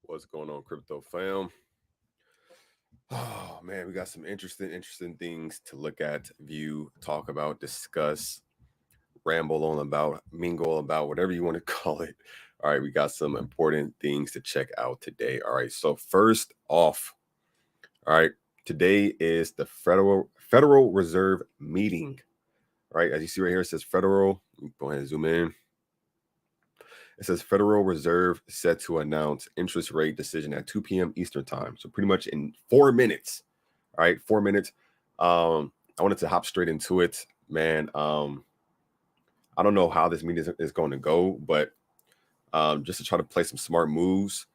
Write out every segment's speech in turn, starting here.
What's going on, crypto fam? Oh man, we got some interesting things to look at, view, talk about, discuss, ramble on about, mingle about, whatever you want to call it. All right, we got some important things to check out today. All right, so first off, all right, today is the Federal Reserve meeting. All right, as you see right here, it says Federal. Go ahead and zoom in. It says Federal Reserve set to announce interest rate decision at 2 p.m. Eastern time. So pretty much in 4 minutes. All right, 4 minutes. I wanted to hop straight into it, man. I don't know how this meeting is going to go, but just to try to play some smart moves.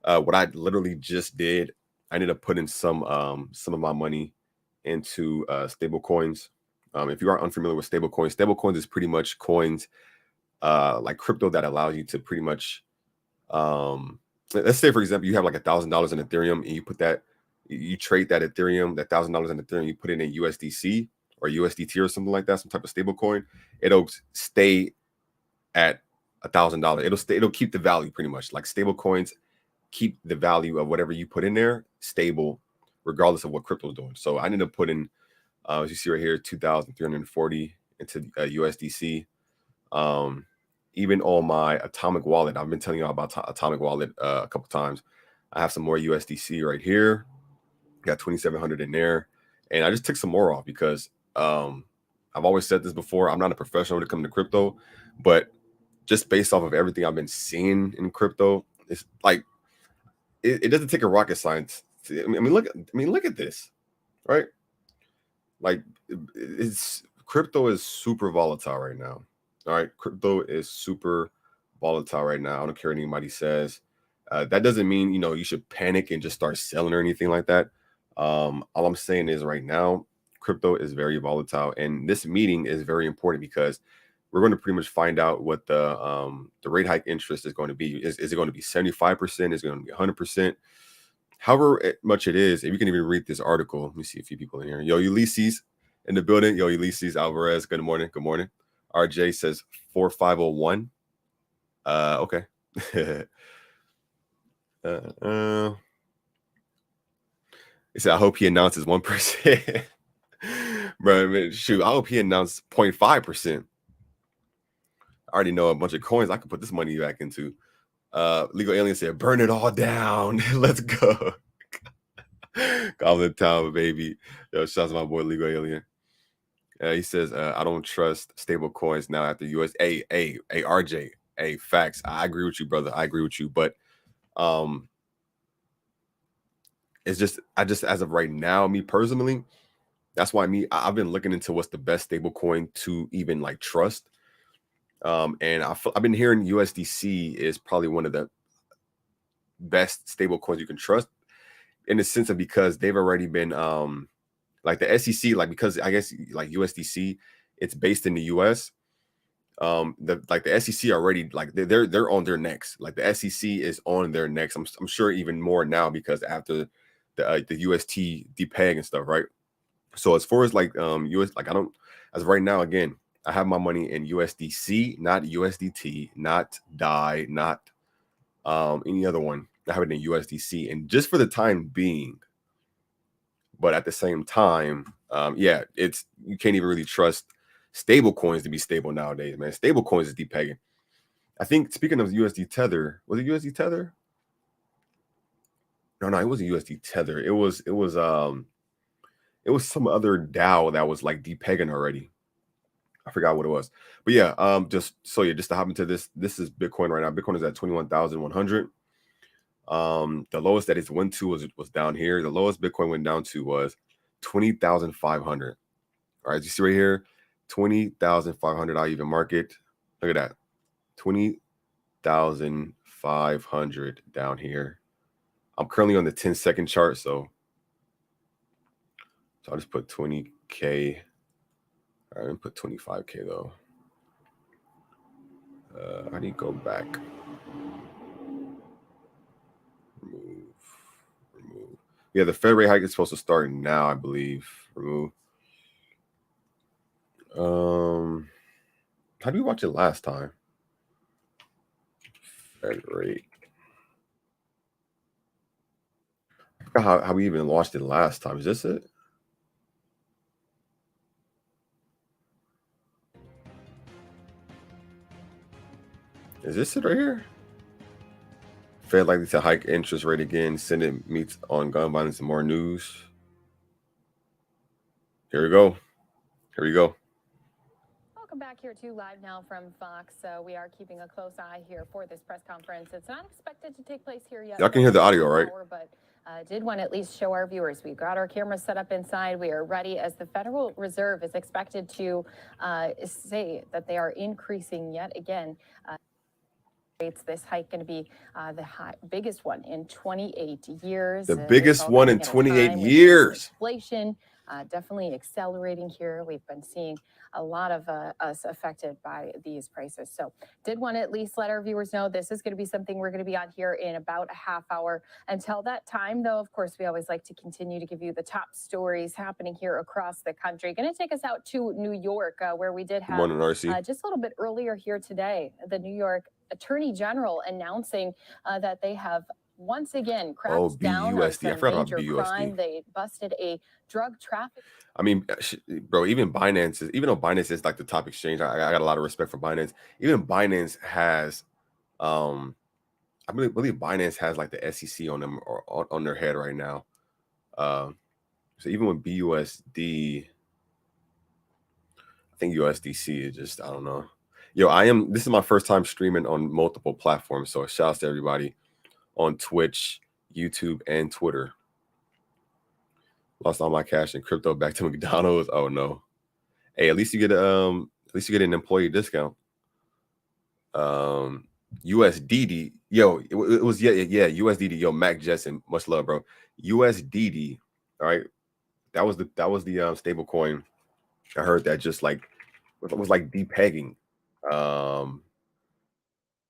What I literally just did, I ended up putting some of my money into stable coins. If you are unfamiliar with stable coins is pretty much coins like crypto that allows you to pretty much let's say for example you have like $1,000 in Ethereum and you trade that Ethereum, that $1,000 in Ethereum, you put it in USDC or USDT or something like that, some type of stable coin. It'll stay at $1,000. It'll keep the value pretty much. Like stable coins keep the value of whatever you put in there stable regardless of what crypto is doing. So I ended up putting as you see right here 2,340 into USDC. Even on my Atomic wallet, I've been telling you about Atomic wallet a couple times. I have some more USDC right here. Got 2,700 in there, and I just took some more off because I've always said this before. I'm not a professional when it comes to crypto, but just based off of everything I've been seeing in crypto, it's like it doesn't take a rocket science. Look at this, right? Like it's crypto is super volatile right now. All right, crypto is super volatile right now. I don't care what anybody says. That doesn't mean you should panic and just start selling or anything like that. All I'm saying is right now, crypto is very volatile, and this meeting is very important because we're going to pretty much find out what the rate hike interest is going to be. Is it going to be 75%? Is it going to be 100%? However much it is, if you can even read this article. Let me see a few people in here. Yo, Ulysses in the building. Yo, Ulysses Alvarez. Good morning. Good morning. RJ says 4501. Okay. He said, I hope he announces 1%. Bro, man, shoot, I hope he announced 0.5%. I already know a bunch of coins I could put this money back into. Legal Alien said, burn it all down. Let's go. Goblin Town, baby. Yo, shouts to my boy Legal Alien. He says, I don't trust stable coins now after US. Hey, RJ. Hey, facts. I agree with you, brother. I agree with you. But it's just, as of right now, me personally, that's why I've been looking into what's the best stable coin to even like trust. And I've been hearing USDC is probably one of the best stable coins you can trust in the sense of because they've already been like the SEC, like because I guess like USDC, it's based in the US. The SEC already like they're on their necks. Like the SEC is on their necks. I'm sure even more now because after the UST depeg and stuff, right? So as far as like US, like I don't as of right now, again, I have my money in USDC, not USDT, not DAI, not any other one. I have it in USDC, and just for the time being. But at the same time, yeah, it's you can't even really trust stable coins to be stable nowadays, man. Stable coins is depegging. I think speaking of USD Tether, was it USD Tether? No, it wasn't USD Tether. It was some other DAO that was like depegging already. I forgot what it was. But yeah, just to hop into this is Bitcoin right now. Bitcoin is at 21,100. The lowest that it went to was down here. The lowest Bitcoin went down to was 20,500. All right, you see right here, 20,500. I even market. Look at that, 20,500 down here. I'm currently on the 10-second chart, so I'll just put 20K. All right, put 25K though. I need to go back. Remove. Yeah, the Fed rate hike is supposed to start now, I believe. Remove. How do we watch it last time? Fed rate. I forgot how we even launched it last time. Is this it? Is this it right here? Fed likely to hike interest rate again. Senate meets on gun violence and more news. Here we go. Here we go. Welcome back here to Live Now from Fox. We are keeping a close eye here for this press conference. It's not expected to take place here yet. Y'all can hear the audio, right? But did want to at least show our viewers. We've got our cameras set up inside. We are ready as the Federal Reserve is expected to say that they are increasing yet again. Rates. This hike going to be the biggest one in 28 years. The biggest one in 28 years. Inflation definitely accelerating here. We've been seeing a lot of us affected by these prices. So did want to at least let our viewers know this is going to be something we're going to be on here in about a half hour. Until that time, though, of course, we always like to continue to give you the top stories happening here across the country. Going to take us out to New York, where we did have just a little bit earlier here today, the New York Attorney General announcing that they have once again cracked down on some major crime. They busted a drug trafficking. I mean, bro, even Binance is, even though Binance is like the top exchange, I got a lot of respect for Binance. Even Binance has, I believe Binance has like the SEC on them or on their head right now. So even with BUSD, I think USDC is just, I don't know. Yo, this is my first time streaming on multiple platforms. So shouts to everybody on Twitch, YouTube, and Twitter. Lost all my cash in crypto back to McDonald's. Oh no. Hey, at least you get an employee discount. USDD. Yo, it was USDD. Yo, Mac Jetson, much love, bro. USDD. All right. That was the stable coin. I heard that just like it was like depegging.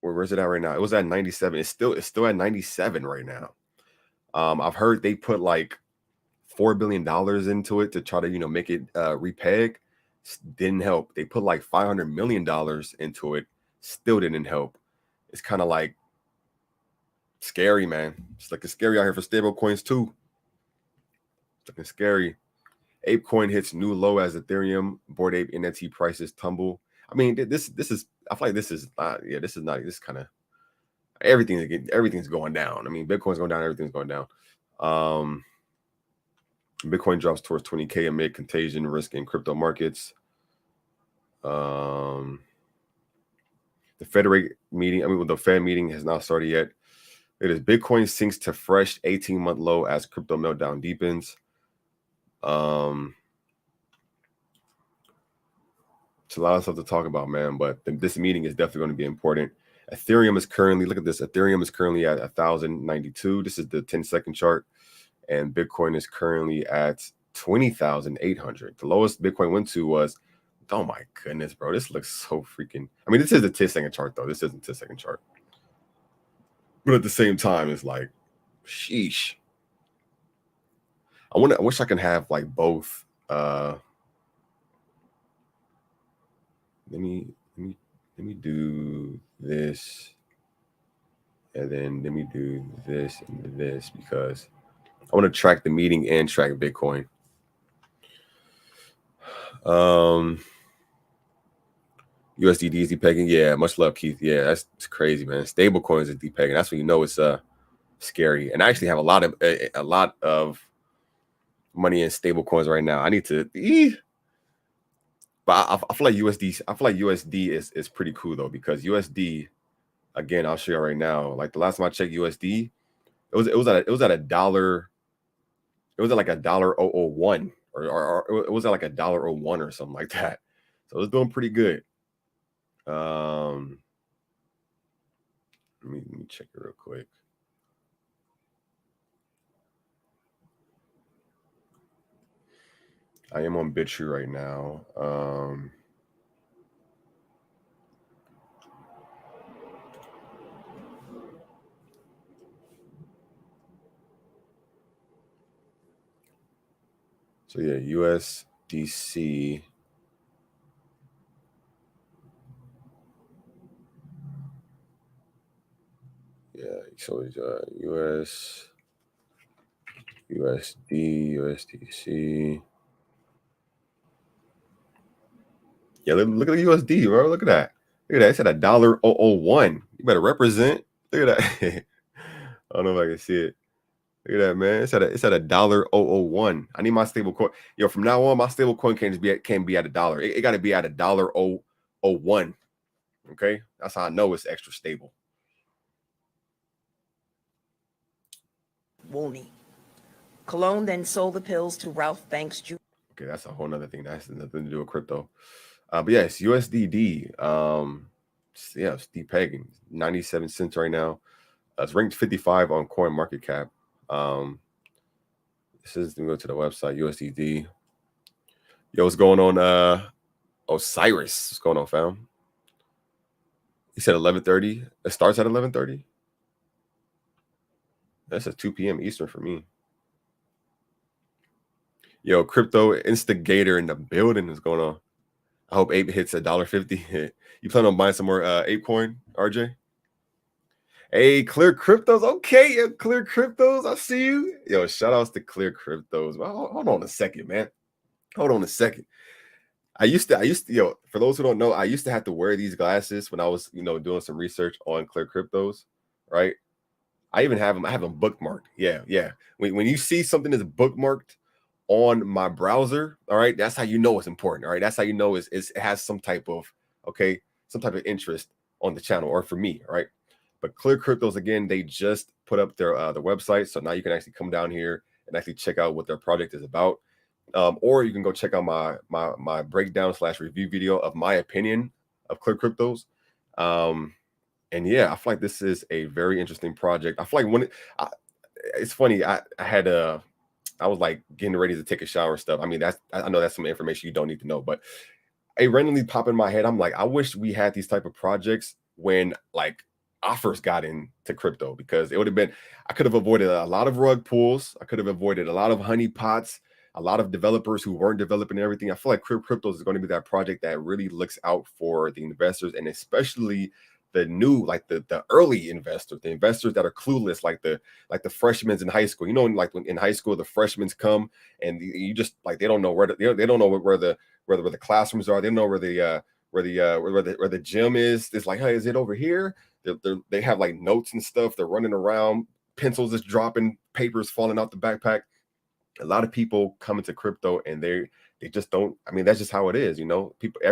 Where's it at right now? It was at 97. It's still at 97 right now. I've heard they put like $4 billion into it to try to make it repeg. Didn't help. They put like $500 million into it, still didn't help. It's kind of like scary, man. It's like it's scary out here for stable coins too. It's looking scary. ApeCoin hits new low as Ethereum Bored Ape NFT prices tumble. I mean, this is. I feel like this is not. Yeah, this is not. This kind of everything's going down. I mean, Bitcoin's going down. Everything's going down. Bitcoin drops towards 20K amid contagion risk in crypto markets. The Fed rate meeting. The Fed meeting has not started yet. It is Bitcoin sinks to fresh 18-month low as crypto meltdown deepens. It's a lot of stuff to talk about, man, but this meeting is definitely going to be important. Ethereum is currently, look at this, Ethereum is currently at 1,092. This is the 10-second chart, and Bitcoin is currently at 20,800. The lowest Bitcoin went to was, oh my goodness, bro, this looks so freaking, this is the 10-second chart, though. This isn't the 10-second chart. But at the same time, it's like, sheesh. I wish I can have like both, let me do this, and then let me do this and this, because I want to track the meeting and track Bitcoin. USDD is depegging. Yeah, much love, Keith. Yeah, that's crazy, man. Stable coins is depegging. That's when you know it's scary. And I actually have a lot of money in stable coins right now. I need to. But I feel like USD. I feel like USD is pretty cool though, because USD, again, I'll show you right now. Like the last time I checked USD, it was at a dollar. It was at like $1.001, or it was at like $1.01 or something like that. So it was doing pretty good. Let me check it real quick. I am on Bitrue right now. So yeah, USDC. Yeah, so it's USD, USDC. Yeah, look at the USD, bro. Look at that. Look at that. It's at $1.001. You better represent. Look at that. I don't know if I can see it. Look at that, man. It's at $1.001. I need my stable coin. Yo, from now on, my stable coin can't be at $1. It got to be at $1.001. Okay, that's how I know it's extra stable. Woolney. Cologne then sold the pills to Ralph Banks Jr. Okay, that's a whole nother thing. That has nothing to do with crypto. But yeah, it's USDD. Yeah, it's depegging 97 cents right now. It's ranked 55 on CoinMarketCap. This is to go to the website USDD. Yo, what's going on? Osiris, what's going on, fam? He said 11:30. It starts at 11:30. That's at 2 p.m. Eastern for me. Yo, crypto instigator in the building is going on. I hope Ape hits $1.50. You plan on buying some more Ape coin, RJ? Hey, Clear Cryptos. Okay, yeah, Clear Cryptos. I see you. Yo, shout outs to Clear Cryptos. Well, hold on a second, man. Hold on a second. I used to, yo, for those who don't know, I used to have to wear these glasses when I was, doing some research on Clear Cryptos, right? I even have them. I have them bookmarked. Yeah. When you see something that's bookmarked on my browser, all right, that's how you know it's important. All right, that's how you know it has some type of interest on the channel or for me, all right. But Clear Cryptos, again, they just put up their website, so now you can actually come down here and actually check out what their project is about. Or you can go check out my breakdown / review video of my opinion of Clear Cryptos. And yeah, I feel like this is a very interesting project. I feel like it's funny. I was like getting ready to take a shower and stuff. I mean, I know that's some information you don't need to know, but it randomly popped in my head. I'm like, I wish we had these type of projects when like I first got into crypto, because it would have been, I could have avoided a lot of rug pulls. I could have avoided a lot of honeypots, a lot of developers who weren't developing everything. I feel like cryptos is going to be that project that really looks out for the investors, and especially the new, like the early investors, the investors that are clueless, like the freshmen in high school. Like when in high school the freshmen come and you just like they don't know where they don't know where the classrooms are. They don't know where the gym is. It's like, hey, is it over here? They have like notes and stuff. They're running around, pencils just dropping, papers falling out the backpack. A lot of people come into crypto and they just don't. I mean, that's just how it is. People,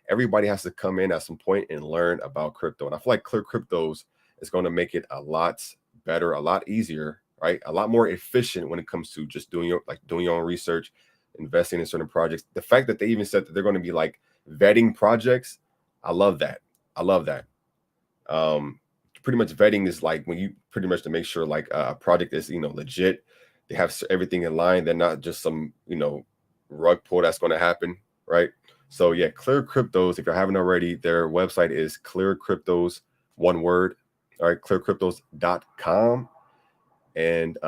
everybody has to come in at some point and learn about crypto. And I feel like Clear Cryptos is going to make it a lot better, a lot easier, right? A lot more efficient when it comes to just doing your own research, investing in certain projects. The fact that they even said that they're going to be like vetting projects, I love that. Pretty much vetting is like when you pretty much to make sure like a project is legit. They have everything in line. They're not just some rug pull that's going to happen, right? So yeah, Clear Cryptos, if you haven't already, their website is Clear Cryptos, one word. All right, clearcryptos.com. And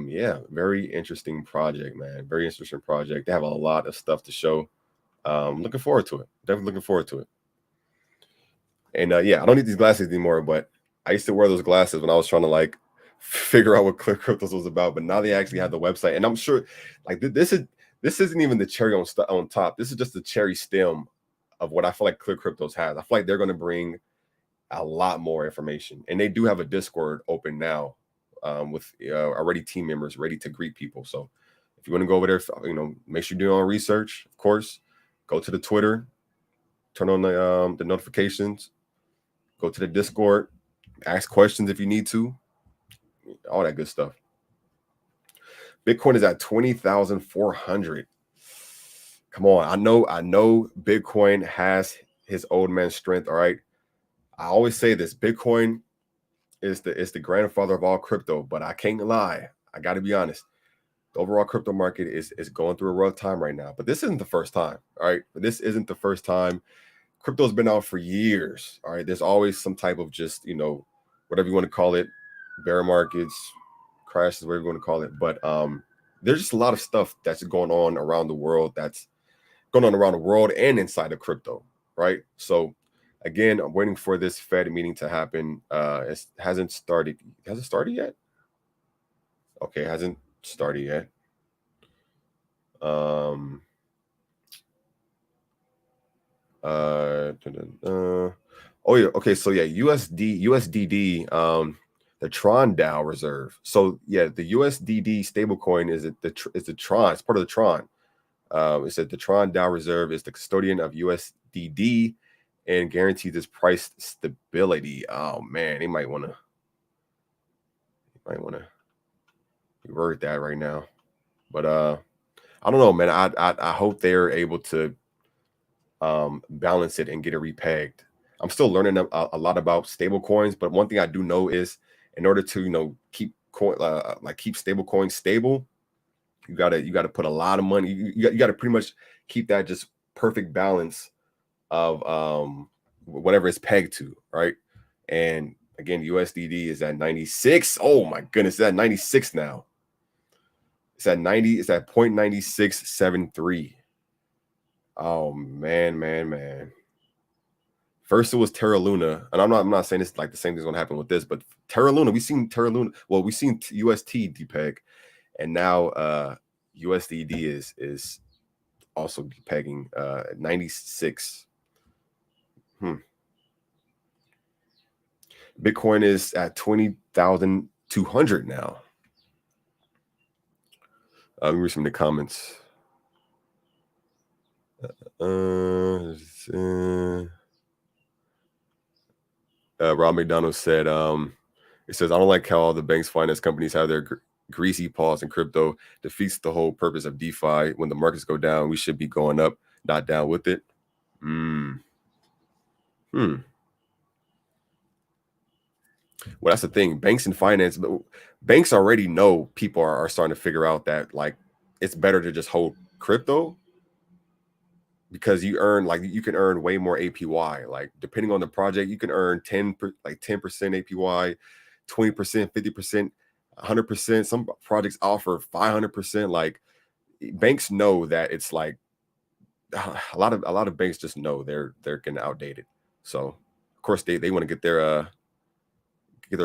yeah, very interesting project, man. Very interesting project. They have a lot of stuff to show. Looking forward to it. Definitely looking forward to it. And yeah, I don't need these glasses anymore, but I used to wear those glasses when I was trying to like figure out what Clear Cryptos was about. But now they actually have the website, and I'm sure like this isn't even the cherry on top. This is just the cherry stem of what I feel like Clear Cryptos has. I feel like they're going to bring a lot more information, and they do have a Discord open now with already team members ready to greet people. So if you want to go over there, make sure you do your own research. Of course, go to the Twitter, turn on the notifications, go to the Discord, ask questions if you need to, all that good stuff. Bitcoin is at 20,400. Come on, I know Bitcoin has his old man strength. All right, I always say this: Bitcoin is the grandfather of all crypto. But I can't lie, I got to be honest. The overall crypto market is going through a rough time right now. But this isn't the first time. All right, but this isn't the first time. Crypto's been out for years. All right, there's always some type of just whatever you want to call it, bear markets, crashes, whatever you want to call it. But there's just a lot of stuff that's going on around the world, and inside of crypto, right? So Again, I'm waiting for this Fed meeting to happen. It hasn't started. Has it started yet? Okay, it hasn't started yet. Oh yeah, okay, so yeah, USDD, the Tron DAO reserve. So yeah, the USDD stablecoin is the Tron, it's part of the Tron. It said the Tron DAO reserve is the custodian of USDD and guarantees its price stability. Oh man, they might want to revert that right now. But I don't know, man. I hope they're able to balance it and get it repegged. I'm still learning a lot about stable coins, but one thing I do know is in order to keep keep stable coins stable, you gotta put a lot of money. You gotta pretty much keep that just perfect balance of whatever it's pegged to, right? And again, USDD is at 96. Oh my goodness, it's at 96 now. It's at 90. It's at 0.9673. Oh man. First it was Terra Luna, and I'm not saying it's like the same thing's gonna happen with this, but Terra Luna, we've seen Terra Luna. Well, we've seen UST depeg, and now USDD is also depegging 96. Bitcoin is at 20,200 now. Let me read some of the comments. Rob McDonald said, it says, I don't like how all the banks, finance companies have their greasy paws in crypto. Defeats the whole purpose of DeFi. When the markets go down, we should be going up, not down with it. Well, that's the thing. Banks and finance, banks already know people are starting to figure out that like it's better to just hold crypto because you can earn way more APY. Like depending on the project, you can earn 10% APY, 20%, 50%, 100%. Some projects offer 500%. Like banks know that it's like a lot of banks just know they're getting outdated. So of course they want to get their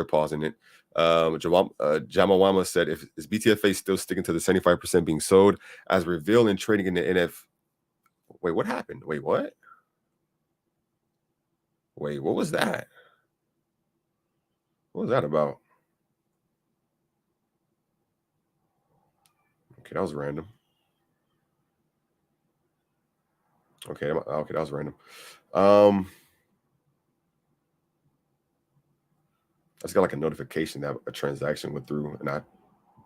paws in it. Jamawama said, is BTFA still sticking to the 75% being sold as revealed in trading in the NF? Wait, what happened? Wait, what? Wait, what was that? What was that about? Okay, that was random. Okay, that was random. I just got like a notification that a transaction went through, and I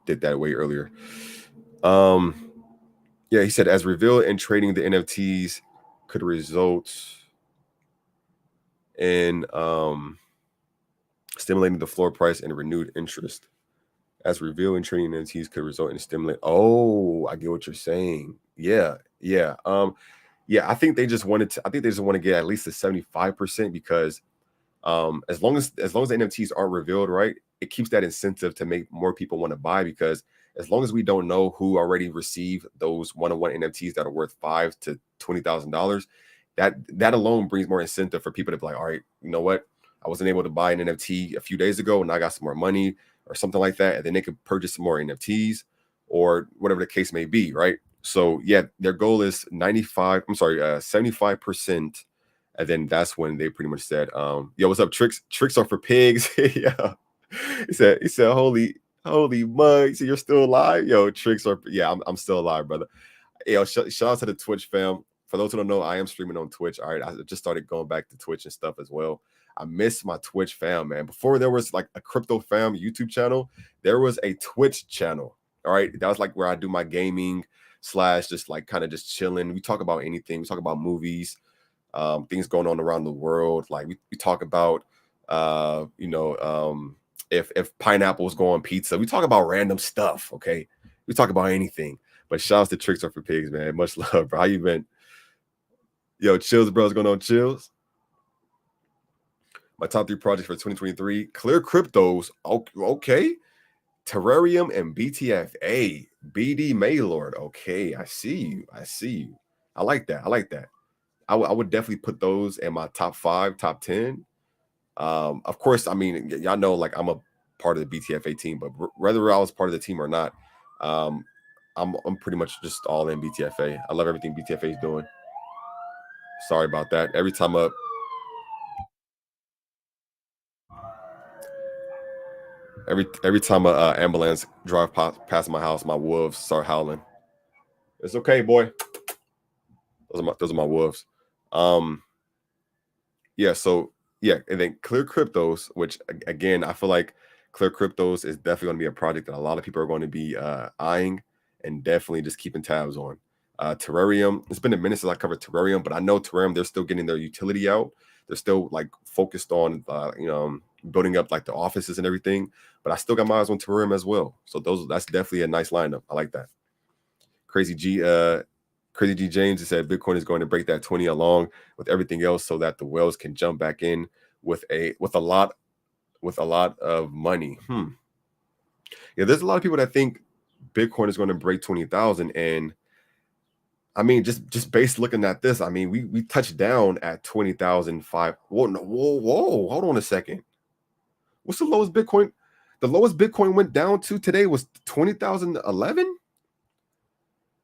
did that way earlier. Yeah, he said, as revealed in trading the NFTs could result in stimulating the floor price and renewed interest. As revealed in trading NFTs could result in stimulate. Oh, I get what you're saying. Yeah. I think they just want to get at least a 75% because as long as the NFTs aren't revealed, right, it keeps that incentive to make more people want to buy, because as long as we don't know who already received those one-on-one NFTs that are worth $5,000 to $20,000, that alone brings more incentive for people to be like, all right, you know what, I wasn't able to buy an NFT a few days ago and I got some more money or something like that, and then they could purchase some more NFTs or whatever the case may be, right? So yeah, their goal is 75%. And then that's when they pretty much said, yo, what's up, tricks? Tricks are for pigs. Yeah. He said, holy mug. So you're still alive? Yo, tricks are, yeah, I'm still alive, brother. Yo, shout out to the Twitch fam. For those who don't know, I am streaming on Twitch. All right, I just started going back to Twitch and stuff as well. I miss my Twitch fam, man. Before there was like a crypto fam YouTube channel, there was a Twitch channel. All right, that was like where I do my gaming / just like kind of just chilling. We talk about anything. We talk about movies, things going on around the world. Like we talk about, if pineapples go on pizza. We talk about random stuff. Okay, we talk about anything. But shouts to Tricks Are for Pigs, man. Much love, bro. How you been? Yo, chills, bro. What's going on, chills? My top 3 projects for 2023: Clear Cryptos. Okay. Terrarium and BTFA. BD Maylord. Okay, I see you. I like that. I would definitely put those in my top 5, top 10. Of course, I mean, y'all know, like, I'm a part of the BTFA team, but whether I was part of the team or not, I'm pretty much just all in BTFA. I love everything BTFA is doing. Sorry about that. Every time a ambulance drive past my house, my wolves start howling. It's okay, boy. Those are my wolves. Yeah, so yeah, and then Clear Cryptos, which again, I feel like Clear Cryptos is definitely going to be a project that a lot of people are going to be eyeing and definitely just keeping tabs on. Terrarium, it's been a minute since I covered Terrarium, but I know Terrarium, they're still getting their utility out. They're still like focused on building up like the offices and everything, but I still got my eyes on Terrarium as well. So that's definitely a nice lineup. I like that. Crazy G James said Bitcoin is going to break that 20 along with everything else so that the whales can jump back in with a lot of money. Yeah, there's a lot of people that think Bitcoin is going to break 20,000, and I mean, just based looking at this, I mean, we touched down at 20,005. Whoa, hold on a second. What's the lowest Bitcoin? The lowest Bitcoin went down to today was 20,011.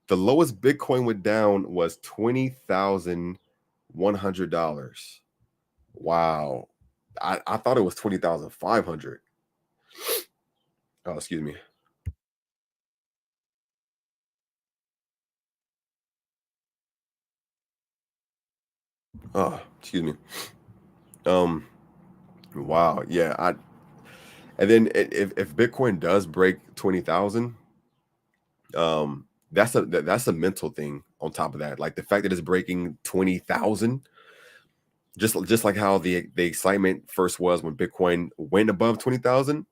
The lowest Bitcoin went down was $20,100. Wow. I thought it was 20,500. Oh, excuse me. Oh, excuse me. Wow. Yeah. And then if Bitcoin does break 20,000, that's a mental thing on top of that. Like the fact that it's breaking 20,000, just like how the excitement first was when Bitcoin went above 20,000.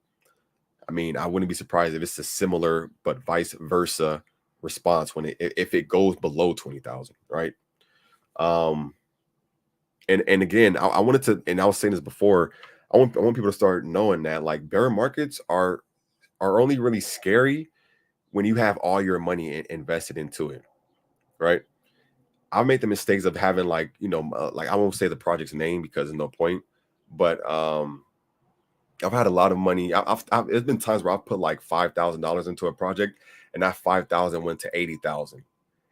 I mean, I wouldn't be surprised if it's a similar but vice versa response when if it goes below 20,000, right? And again, I wanted to, and I was saying this before, I want people to start knowing that like bear markets are only really scary when you have all your money invested into it, right? I've made the mistakes of having like like I won't say the project's name because there's no point, but I've had a lot of money. There's been times where I've put like $5,000 into a project, and that 5,000 went to 80,000.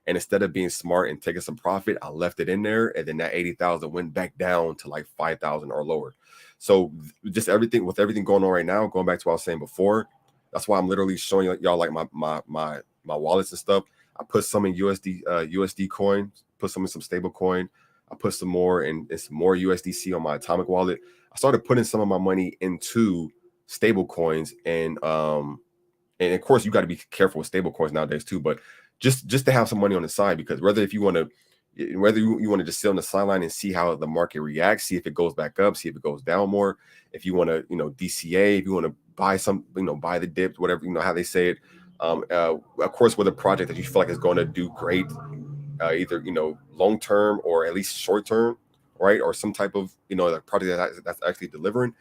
And instead of being smart and taking some profit, I left it in there, and then that 80,000 went back down to like 5,000 or lower. So just everything going on right now, going back to what I was saying before, that's why I'm literally showing y'all like my wallets and stuff. I put some in USD coin, put some in some stable coin. I put some more in some more USDC on my Atomic wallet. I started putting some of my money into stable coins, and of course you got to be careful with stable coins nowadays too, but just to have some money on the side, because whether you want to just sit on the sideline and see how the market reacts, see if it goes back up, see if it goes down more, if you want to DCA, if you want to buy some, buy the dip, whatever, how they say it, of course with a project that you feel like is going to do great, either long term or at least short term, right, or some type of like project that's actually delivering.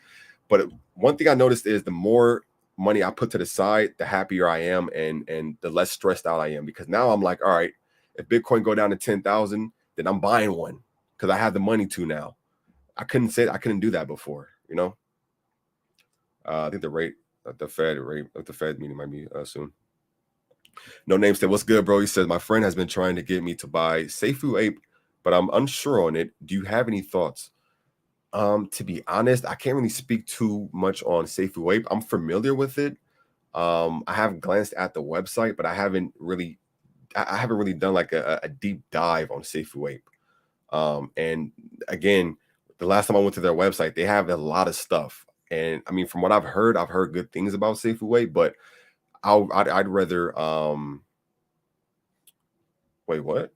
But one thing I noticed is the more money I put to the side, the happier I am, and the less stressed out I am, because now I'm like, all right, if Bitcoin go down to 10,000, then I'm buying one because I have the money to now. I couldn't do that before, I think the Fed meeting might be soon. No Name said, what's good, bro? He says, my friend has been trying to get me to buy Seifu Ape, but I'm unsure on it. Do you have any thoughts? To be honest, I can't really speak too much on Seifu Ape. I'm familiar with it. I have glanced at the website, but I haven't really done like a deep dive on Seifu Ape. And again, the last time I went to their website, they have a lot of stuff. And I mean, from what I've heard good things about Seifu Ape, but I'd rather wait, what?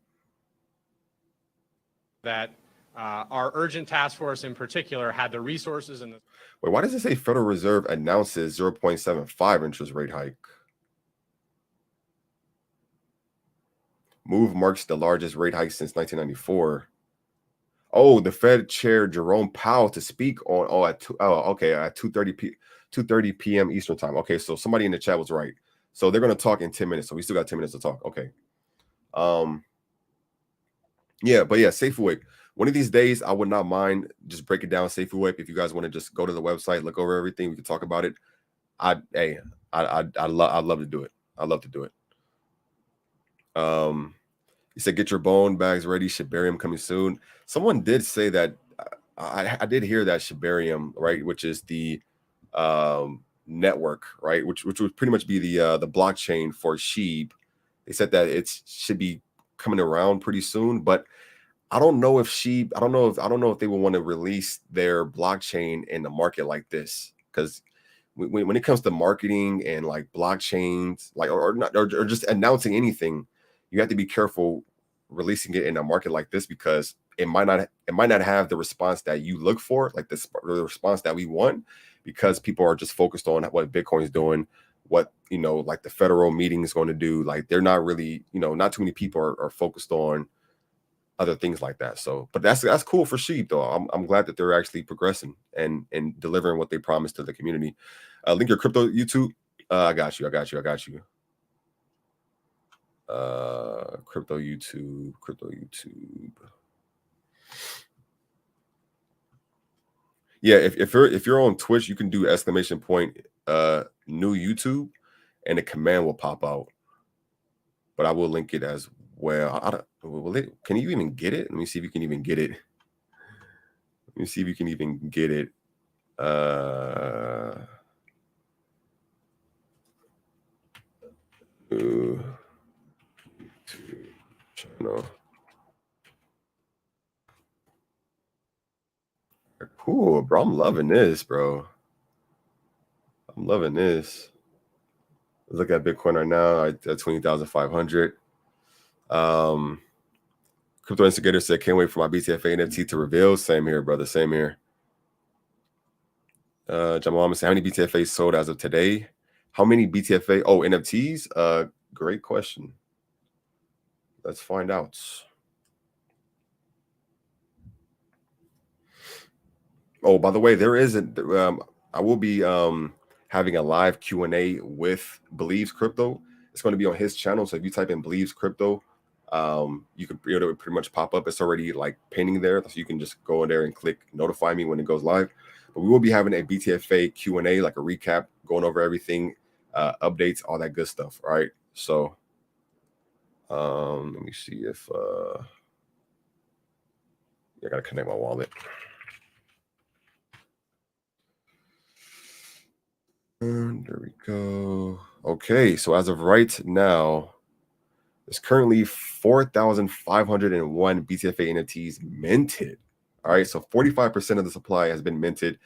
That our urgent task force in particular had the resources and the... Wait, why does it say Federal Reserve announces 0.75 interest rate hike? Move marks the largest rate hike since 1994. Oh, the Fed Chair Jerome Powell to speak on at 2:30 p.m. Eastern time. Okay, so somebody in the chat was right. So they're going to talk in 10 minutes. So we still got 10 minutes to talk. Okay. Yeah, but yeah, SafeWape. One of these days, I would not mind just breaking down SafeWape. If you guys want to just go to the website, look over everything, we can talk about it. I'd love to do it. I'd love to do it. You said get your bone bags ready. Shibarium coming soon. Someone did say that. I did hear that Shibarium, right, which is the network, right, which would pretty much be the blockchain for Sheeb. They said that it should be coming around pretty soon, but I don't know if I don't know if they will want to release their blockchain in the market like this, because when it comes to marketing and like blockchains, like or just announcing anything, you have to be careful releasing it in a market like this, because it might not have the response that you look for, like the response that we want, because people are just focused on what Bitcoin's doing, what like the federal meeting is going to do. Like they're not really, not too many people are focused on other things like that. So, but that's cool for Sheep though. I'm glad that they're actually progressing and delivering what they promised to the community. Link your crypto YouTube. I got you. Crypto YouTube. Yeah, if you're on Twitch, you can do new YouTube, and a command will pop out. But I will link it as well. I don't. Can you even get it? Let me see if you can even get it. Let me see if you can even get it. Channel. Cool, bro. I'm loving this, bro. I'm loving this. Look at Bitcoin right now at 20,500. Crypto Instigator said, "Can't wait for my BTFA NFT to reveal." Same here, brother. Same here. Jamal said, "How many BTFA sold as of today? How many BTFA? Oh, NFTs. Great question. Let's find out." Oh, by the way, there is I will be having a live Q&A with Believes Crypto. It's going to be on his channel. So if you type in Believes Crypto, you can it'll pretty much pop up. It's already like pinning there, so you can just go in there and click notify me when it goes live. But we will be having a BTFA Q&A, like a recap, going over everything, updates, all that good stuff. All right. So let me see if I gotta connect my wallet. There we go. Okay, so as of right now, there's currently 4,501 BTFA NFTs minted. All right, so 45% of the supply has been minted.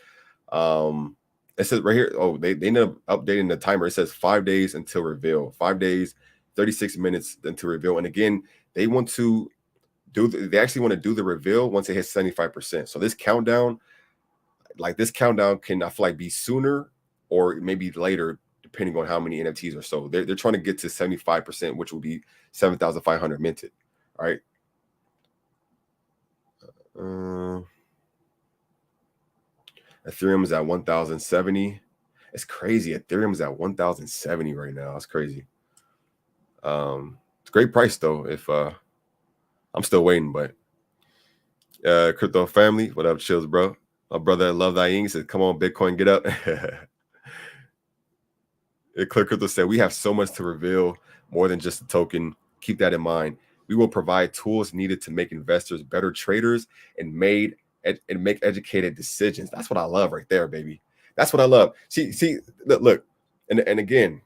It says right here, oh, they ended up updating the timer. It says 5 days until reveal. 5 days, 36 minutes until reveal. And again, they want to they actually want to do the reveal once it hits 75%. So this countdown can, I feel like, be sooner or maybe later, depending on how many NFTs are sold. They're trying to get to 75%, which will be 7,500 minted. All right. Ethereum is at 1,070. It's crazy. Ethereum is at 1,070 right now. That's crazy. It's a great price though. If I'm still waiting, but crypto family, what up, chills, bro? My brother Love Thying said, "Come on, Bitcoin, get up." Clear Crypto said, "We have so much to reveal, more than just a token. Keep that in mind. We will provide tools needed to make investors better traders and make educated decisions." That's what I love right there, baby. That's what I love. See, look, and again,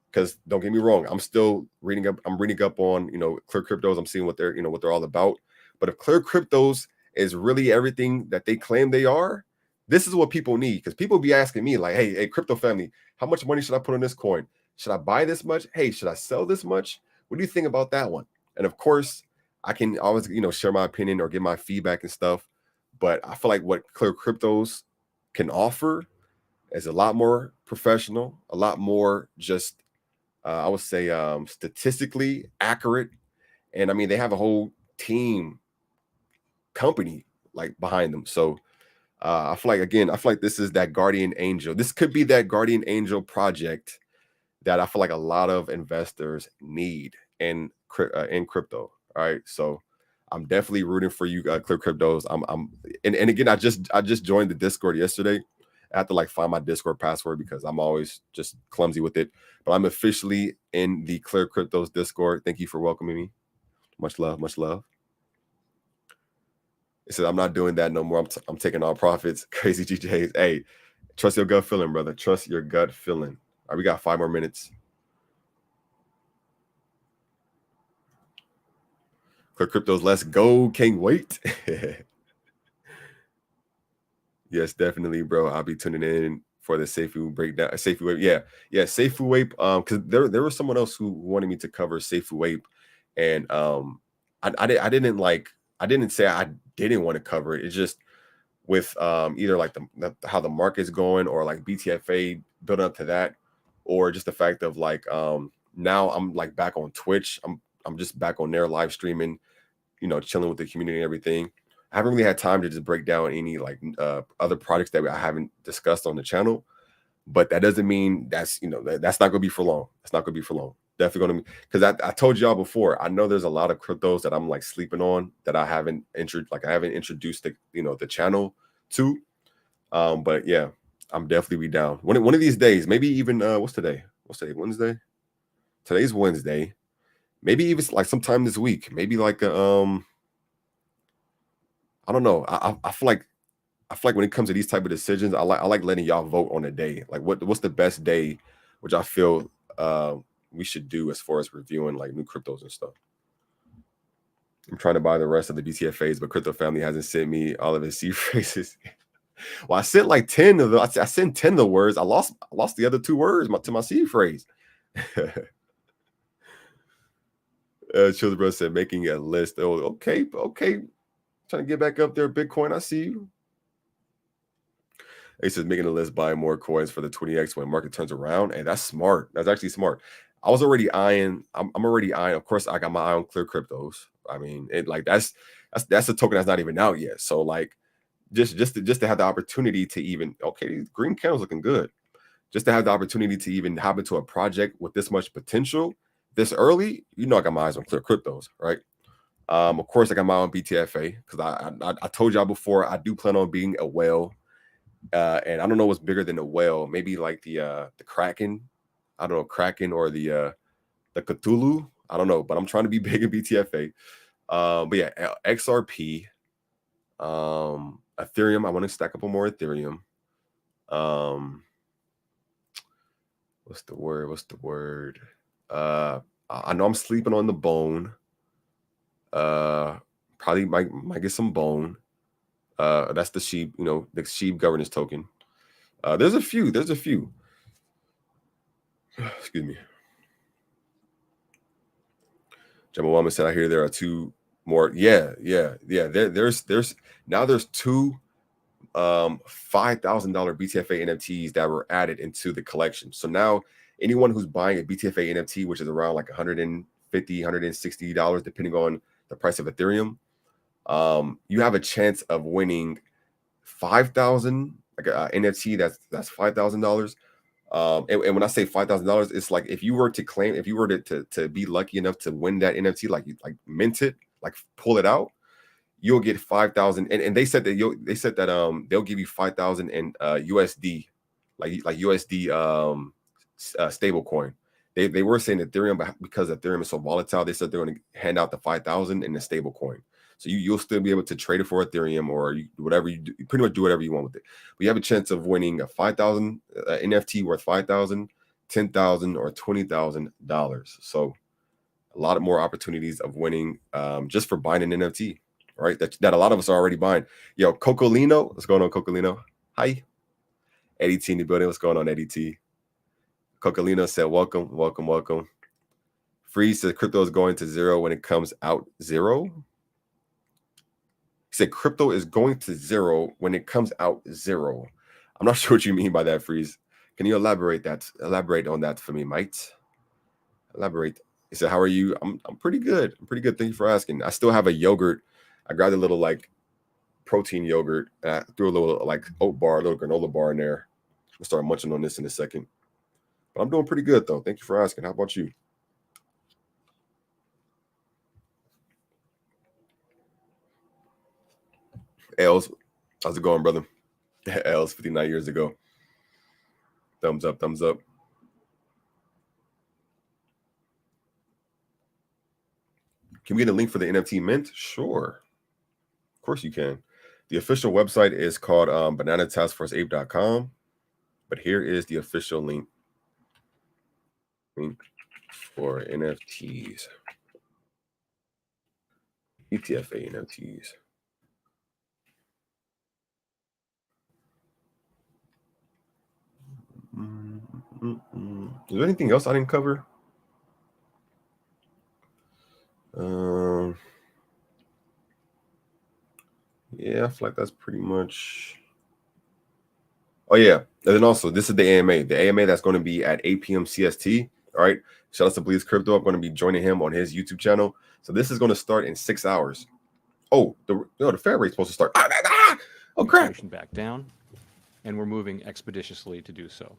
because don't get me wrong, I'm still reading up. I'm reading up on Clear Cryptos. I'm seeing what they're what they're all about. But if Clear Cryptos is really everything that they claim they are, this is what people need. Because people be asking me like, hey, crypto family, how much money should I put on this coin? Should I buy this much? Hey, should I sell this much? What do you think about that one? And of course, I can always share my opinion or give my feedback and stuff. But I feel like what Clear Cryptos can offer is a lot more professional, a lot more just I would say statistically accurate. And I mean, they have a whole team company like behind them. So I feel like this is that guardian angel. This could be that guardian angel project that I feel like a lot of investors need in crypto. All right. So I'm definitely rooting for you, Clear Cryptos. And again, I just joined the Discord yesterday. I have to like find my Discord password because I'm always just clumsy with it. But I'm officially in the Clear Cryptos Discord. Thank you for welcoming me. Much love, much love. It says I'm not doing that no more. I'm taking all profits. Crazy GJs. Hey, trust your gut feeling, brother. Trust your gut feeling. All right, we got 5 more minutes. Clear Cryptos, let's go. Can't wait. Yes, definitely, bro. I'll be tuning in for the Seifu breakdown. Seifu Wape. Yeah, Seifu Wape. Because there was someone else who wanted me to cover Seifu Wape. And I didn't say I didn't want to cover it. It's just with either like how the market's going or like BTFA built up to that, or just the fact of like now I'm like back on Twitch. I'm just back on there live streaming, chilling with the community and everything. I haven't really had time to just break down any like other projects that I haven't discussed on the channel, but that doesn't mean that's that's not gonna be for long. That's not gonna be for long. Definitely gonna be, because I told y'all before, I know there's a lot of cryptos that I'm like sleeping on that I haven't introduced the channel to. But yeah, I'm definitely be down. One of these days, maybe even what's today? Wednesday? Today's Wednesday. Maybe even like sometime this week. Maybe like I don't know. I feel like when it comes to these type of decisions, I like letting y'all vote on a day. Like what's the best day, which I feel we should do as far as reviewing like new cryptos and stuff. I'm trying to buy the rest of the BTFAs, but Crypto Family hasn't sent me all of his C phrases. Well, I sent like 10 of them. I sent 10 of the words. I lost the other 2 words to my C phrase. Children Bro said making a list. Oh, okay. Trying to get back up there, Bitcoin. I see you. He says making a list, buying more coins for the 20x when market turns around. And that's smart. That's actually smart. I was already eyeing. I'm already eyeing. Of course, I got my eye on Clear Cryptos. I mean, it like that's a token that's not even out yet. So like, just to have the opportunity to even these green candles looking good. Just to have the opportunity to even hop into a project with this much potential this early. I got my eyes on Clear Cryptos, right? Of course, I got my own BTFA because I told y'all before I do plan on being a whale. And I don't know what's bigger than a whale. Maybe like the kraken. I don't know, kraken or the Cthulhu. I don't know, but I'm trying to be big in BTFA. But yeah, XRP, Ethereum. I want to stack up on more Ethereum. What's the word? I know I'm sleeping on the bone. Probably might get some bone. That's the sheep, the sheep governance token. There's a few. Excuse me. Jamawama said, I hear there are 2 more. Yeah. There's 2 $5,000 BTFA NFTs that were added into the collection. So now anyone who's buying a BTFA NFT, which is around like $150, $160, depending on the price of Ethereum, you have a chance of winning 5,000, like a NFT that's $5,000. And when I say $5,000, it's like if you were to be lucky enough to win that NFT, like mint it, like pull it out, you'll get 5,000. And they said that they'll give you 5,000 in USD, like USD stable coin. They were saying Ethereum, but because Ethereum is so volatile, they said they're going to hand out the 5,000 in the stable coin. So you'll still be able to trade it for Ethereum or whatever you do. You pretty much do whatever you want with it. But you have a chance of winning a 5,000 NFT worth 5,000, 10,000, or $20,000. So a lot of more opportunities of winning just for buying an NFT, right? That a lot of us are already buying. Yo, Cocolino, what's going on, Cocolino? Hi, Eddie T in the building. What's going on, Eddie T? Cocolino said, welcome. Freeze said crypto is going to zero when it comes out zero. He said crypto is going to zero when it comes out zero. I'm not sure what you mean by that, Freeze. Can you elaborate on that for me, mate? Elaborate. He said, how are you? I'm pretty good. Thank you for asking. I still have a yogurt. I grabbed a little like protein yogurt. And I threw a little like oat bar, a little granola bar in there. I'll start munching on this in a second. But I'm doing pretty good though. Thank you for asking. How about you? Els, how's it going, brother? Els 59 years ago. Thumbs up, thumbs up. Can we get a link for the NFT mint? Sure. Of course you can. The official website is called bananataskforceape.com. But here is the official link for NFTs. ETFA NFTs. Is there anything else I didn't cover? Yeah, I feel like that's pretty much. Oh yeah, and then also this is the AMA. The AMA that's going to be at 8 p.m. CST. All right, shout out to Bleeds Crypto. I'm going to be joining him on his YouTube channel. So this is going to start in 6 hours. Oh, the fair rate's supposed to start. Oh crap! Inflation back down, and we're moving expeditiously to do so.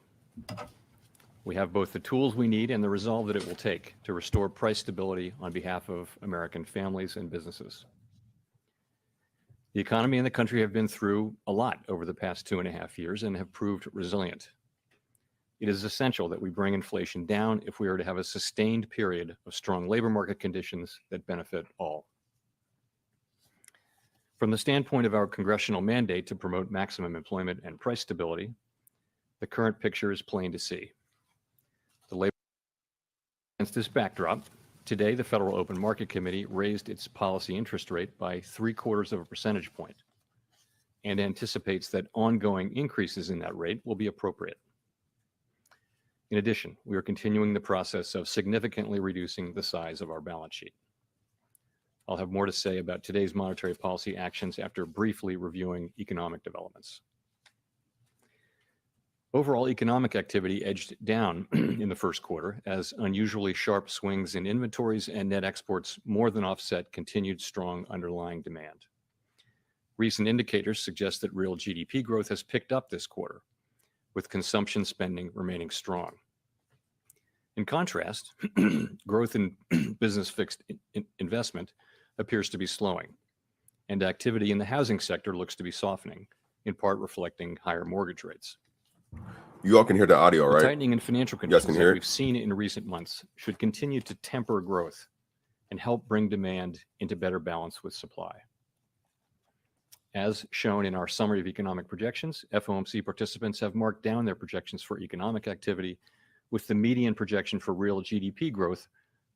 We have both the tools we need and the resolve that it will take to restore price stability on behalf of American families and businesses. The economy and the country have been through a lot over the past 2.5 years and have proved resilient. It is essential that we bring inflation down if we are to have a sustained period of strong labor market conditions that benefit all. From the standpoint of our congressional mandate to promote maximum employment and price stability, the current picture is plain to see. Against this backdrop, today the Federal Open Market Committee raised its policy interest rate by 0.75 percentage point and anticipates that ongoing increases in that rate will be appropriate. In addition, we are continuing the process of significantly reducing the size of our balance sheet. I'll have more to say about today's monetary policy actions after briefly reviewing economic developments. Overall economic activity edged down in the first quarter as unusually sharp swings in inventories and net exports more than offset continued strong underlying demand. Recent indicators suggest that real GDP growth has picked up this quarter, with consumption spending remaining strong. In contrast, growth in business fixed investment appears to be slowing, and activity in the housing sector looks to be softening, in part reflecting higher mortgage rates. You all can hear the audio, right? The tightening in financial conditions that we've seen in recent months should continue to temper growth and help bring demand into better balance with supply. As shown in our summary of economic projections, FOMC participants have marked down their projections for economic activity, with the median projection for real GDP growth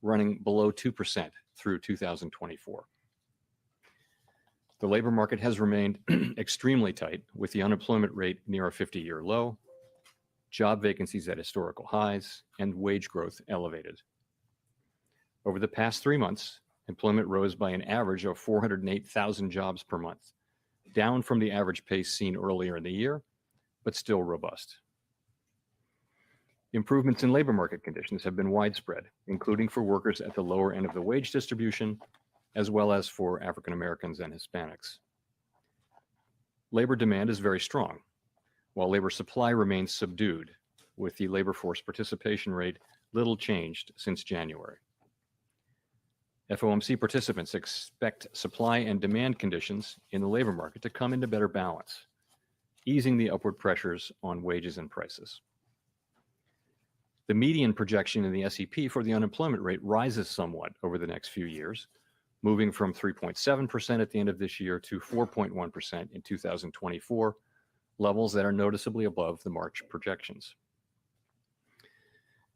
running below 2% through 2024. The labor market has remained extremely tight, with the unemployment rate near a 50-year low, job vacancies at historical highs, and wage growth elevated. Over the past 3 months, employment rose by an average of 408,000 jobs per month, down from the average pace seen earlier in the year, but still robust. Improvements in labor market conditions have been widespread, including for workers at the lower end of the wage distribution, as well as for African Americans and Hispanics. Labor demand is very strong, while labor supply remains subdued, with the labor force participation rate little changed since January. FOMC participants expect supply and demand conditions in the labor market to come into better balance, easing the upward pressures on wages and prices. The median projection in the SEP for the unemployment rate rises somewhat over the next few years, moving from 3.7% at the end of this year to 4.1% in 2024, levels that are noticeably above the March projections.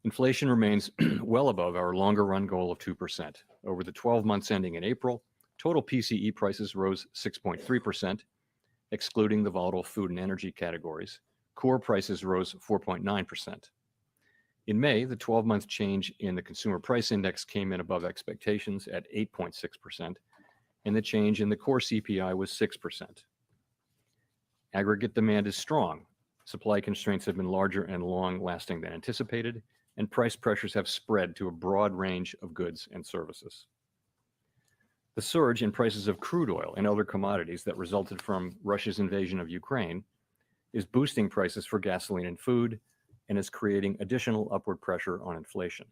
Inflation remains well above our longer run goal of 2%. Over the 12 months ending in April, total PCE prices rose 6.3%, excluding the volatile food and energy categories. Core prices rose 4.9%. In May, the 12-month change in the consumer price index came in above expectations at 8.6%, and the change in the core CPI was 6%. Aggregate demand is strong. Supply constraints have been larger and long-lasting than anticipated, and price pressures have spread to a broad range of goods and services. The surge in prices of crude oil and other commodities that resulted from Russia's invasion of Ukraine is boosting prices for gasoline and food, and is creating additional upward pressure on inflation.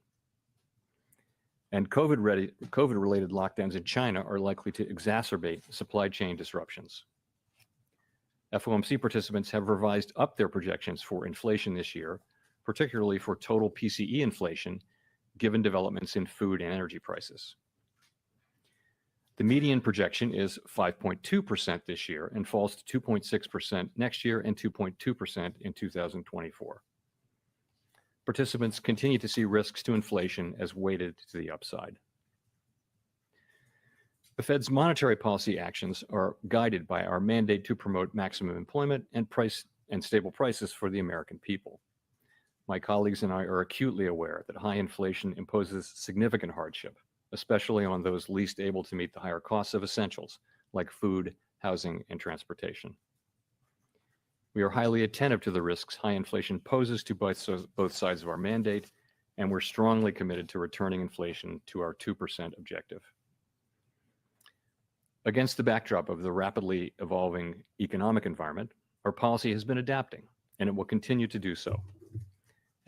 And COVID-related lockdowns in China are likely to exacerbate supply chain disruptions. FOMC participants have revised up their projections for inflation this year, particularly for total PCE inflation, given developments in food and energy prices. The median projection is 5.2% this year and falls to 2.6% next year and 2.2% in 2024. Participants continue to see risks to inflation as weighted to the upside. The Fed's monetary policy actions are guided by our mandate to promote maximum employment and stable prices for the American people. My colleagues and I are acutely aware that high inflation imposes significant hardship, especially on those least able to meet the higher costs of essentials like food, housing, and transportation. We are highly attentive to the risks high inflation poses to both sides of our mandate, and we're strongly committed to returning inflation to our 2% objective. Against the backdrop of the rapidly evolving economic environment, our policy has been adapting, and it will continue to do so.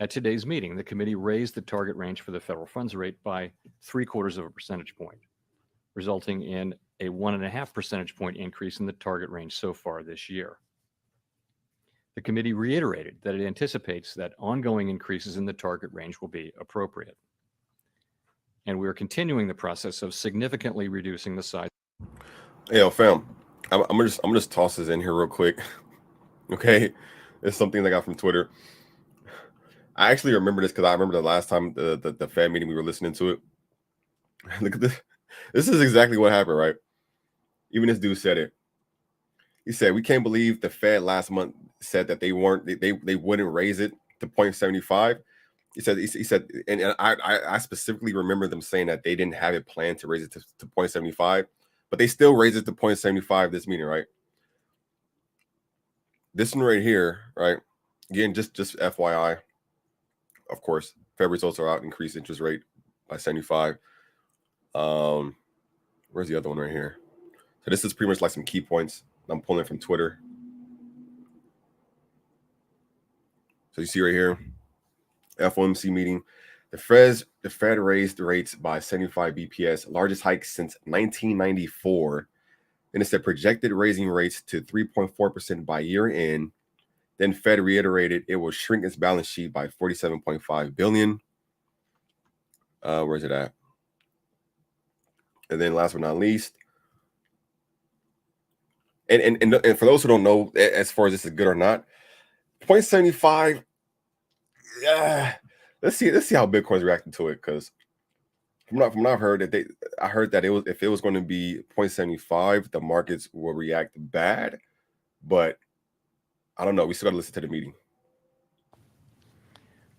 At today's meeting, the committee raised the target range for the federal funds rate by 0.75 percentage point, resulting in a 1.5 percentage point increase in the target range so far this year. The committee reiterated that it anticipates that ongoing increases in the target range will be appropriate. And we are continuing the process of significantly reducing the size. Hey, yo, fam, I'm gonna just toss this in here real quick. Okay, it's something I got from Twitter. I actually remember this because I remember the last time the Fed meeting we were listening to it. Look at this. This is exactly what happened, right? Even this dude said it. He said, "We can't believe the Fed last month said that they wouldn't raise it to 0.75." He said, and I specifically remember them saying that they didn't have it planned to raise it to 0.75. But they still raised it to 0.75 this meeting, right? This one right here, right? Again, just FYI. Of course, Fed results are out, increased interest rate by 75. Where's the other one right here? So this is pretty much like some key points I'm pulling from Twitter. So you see right here, FOMC meeting. The Fed raised the rates by 75 BPS, largest hike since 1994. And it said projected raising rates to 3.4% by year end. Then Fed reiterated it will shrink its balance sheet by 47.5 billion. Where's it at? And then last but not least, and for those who don't know, as far as this is good or not, 0.75. Yeah. Let's see how Bitcoin's reacting to it, because from what I've heard I heard that if it was going to be 0.75, the markets will react bad. But I don't know. We still got to listen to the meeting.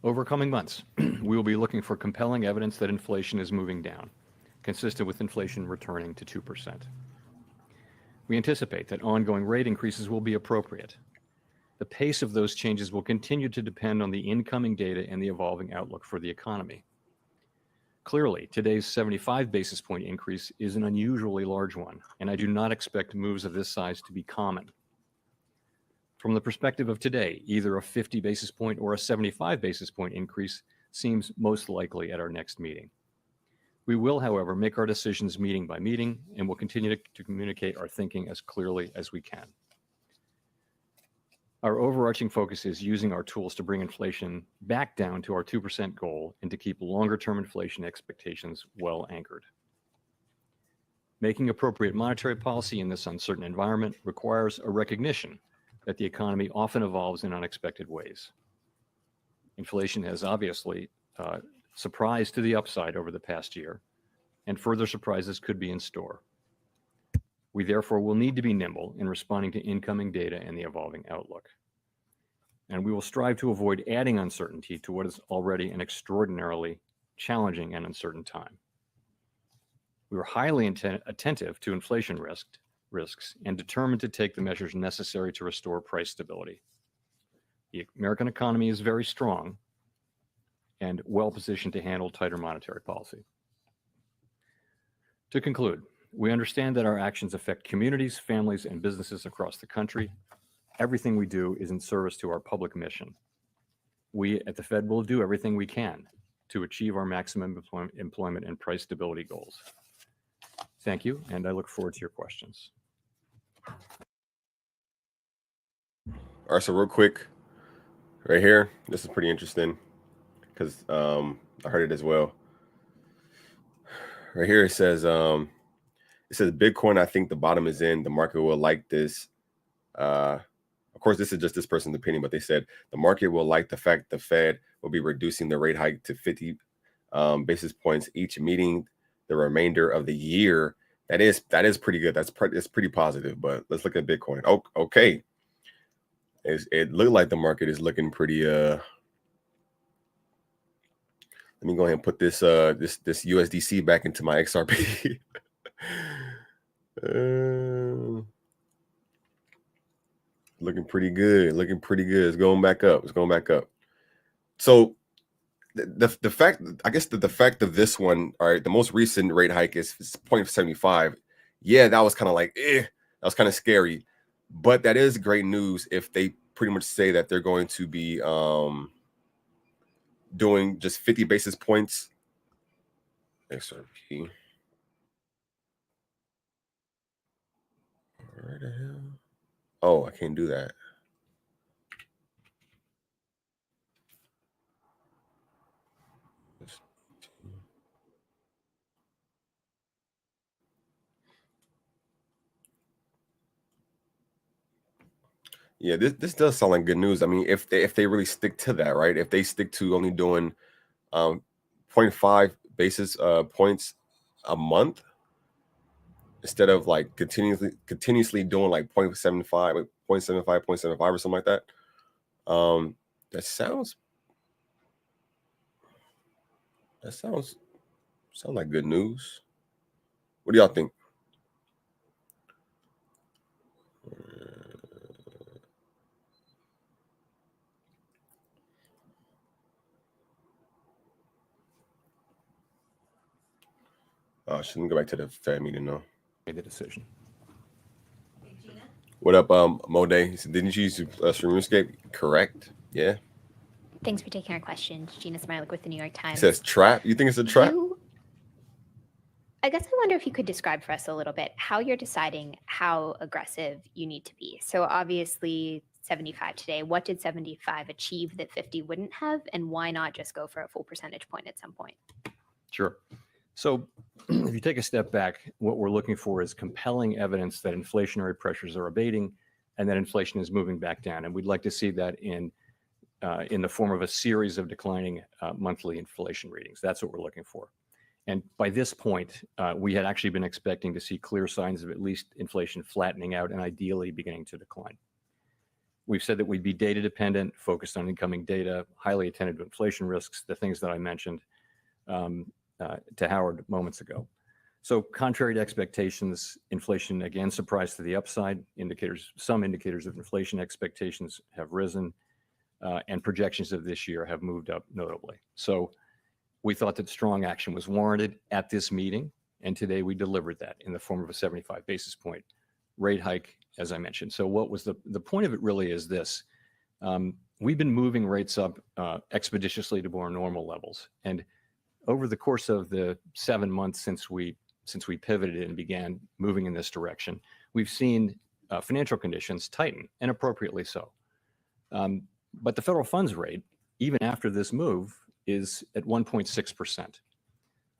Over coming months, we will be looking for compelling evidence that inflation is moving down, consistent with inflation returning to 2%. We anticipate that ongoing rate increases will be appropriate. The pace of those changes will continue to depend on the incoming data and the evolving outlook for the economy. Clearly, today's 75 basis point increase is an unusually large one, and I do not expect moves of this size to be common. From the perspective of today, either a 50 basis point or a 75 basis point increase seems most likely at our next meeting. We will, however, make our decisions meeting by meeting, and will continue to communicate our thinking as clearly as we can. Our overarching focus is using our tools to bring inflation back down to our 2% goal and to keep longer-term inflation expectations well anchored. Making appropriate monetary policy in this uncertain environment requires a recognition that the economy often evolves in unexpected ways. Inflation has obviously surprised to the upside over the past year, and further surprises could be in store. We therefore will need to be nimble in responding to incoming data and the evolving outlook. And we will strive to avoid adding uncertainty to what is already an extraordinarily challenging and uncertain time. We are highly attentive to inflation risks and determined to take the measures necessary to restore price stability. The American economy is very strong and well positioned to handle tighter monetary policy. To conclude, we understand that our actions affect communities, families, and businesses across the country. Everything we do is in service to our public mission. We at the Fed will do everything we can to achieve our maximum employment and price stability goals. Thank you, and I look forward to your questions. All right, so real quick, right here, this is pretty interesting because I heard it as well. Right here it says Bitcoin, I think the bottom is in. The market will like this. Of course, this is just this person's opinion, but they said the market will like the fact the Fed will be reducing the rate hike to 50 basis points each meeting the remainder of the year. That is pretty good. That's pretty positive. But let's look at Bitcoin. Oh, okay. It looked like the market is looking pretty. Let me go ahead and put this this USDC back into my XRP. Looking pretty good. Looking pretty good. It's going back up. It's going back up. So the fact, I guess the fact of this one, all right, the most recent rate hike is 0.75. Yeah, that was kind of like, that was kind of scary. But that is great news if they pretty much say that they're going to be doing just 50 basis points. XRP. Where the hell? Oh, I can't do that. Yeah, this does sound like good news. I mean, if they really stick to that, right? If they stick to only doing 0.5 basis points a month instead of like continuously doing like 0.75, 0.75, 0.75 or something like that. That sounds like good news. What do y'all think? Shouldn't go back to the Fed meeting though. Made the decision. What up, Mode? Didn't you use StreamScape? Correct. Yeah. Thanks for taking our questions. Gina Smilik with the New York It Times. says trap. You think it's a trap? I guess I wonder if you could describe for us a little bit how you're deciding how aggressive you need to be. So obviously 75 today. What did 75 achieve that 50 wouldn't have? And why not just go for a full percentage point at some point? Sure. So if you take a step back, what we're looking for is compelling evidence that inflationary pressures are abating and that inflation is moving back down. And we'd like to see that in the form of a series of declining monthly inflation readings. That's what we're looking for. And by this point, we had actually been expecting to see clear signs of at least inflation flattening out and ideally beginning to decline. We've said that we'd be data dependent, focused on incoming data, highly attentive to inflation risks, the things that I mentioned to Howard moments ago. So contrary to expectations, inflation again surprised to the upside. Some indicators of inflation expectations have risen, and projections of this year have moved up notably. So we thought that strong action was warranted at this meeting, and today we delivered that in the form of a 75 basis point rate hike, as I mentioned. So what was the point of it really is this. We've been moving rates up expeditiously to more normal levels. And over the course of the 7 months since we pivoted and began moving in this direction, we've seen financial conditions tighten, and appropriately so. But the federal funds rate, even after this move, is at 1.6%.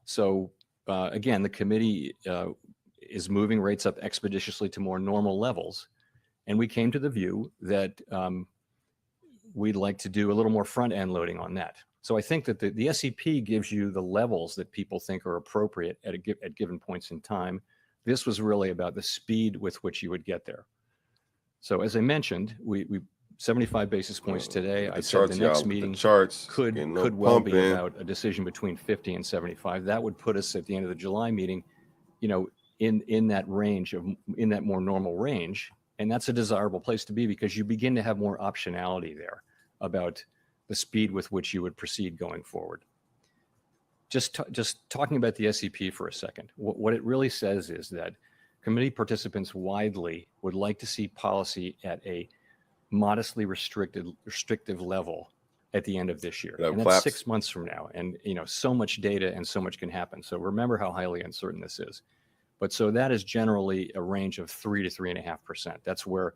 So again, the committee is moving rates up expeditiously to more normal levels. And we came to the view that we'd like to do a little more front end loading on that. So I think that the SEP gives you the levels that people think are appropriate at given points in time. This was really about the speed with which you would get there. So as I mentioned, we 75 basis points today. I said the next meeting could well be about a decision between 50 and 75. That would put us at the end of the July meeting, in that range in that more normal range. And that's a desirable place to be because you begin to have more optionality there about the speed with which you would proceed going forward. Just talking about the SEP for a second, what it really says is that committee participants widely would like to see policy at a modestly restrictive level at the end of this year. And that's 6 months from now. And so much data and so much can happen. So remember how highly uncertain this is. But so that is generally a range of 3 to 3.5%. That's where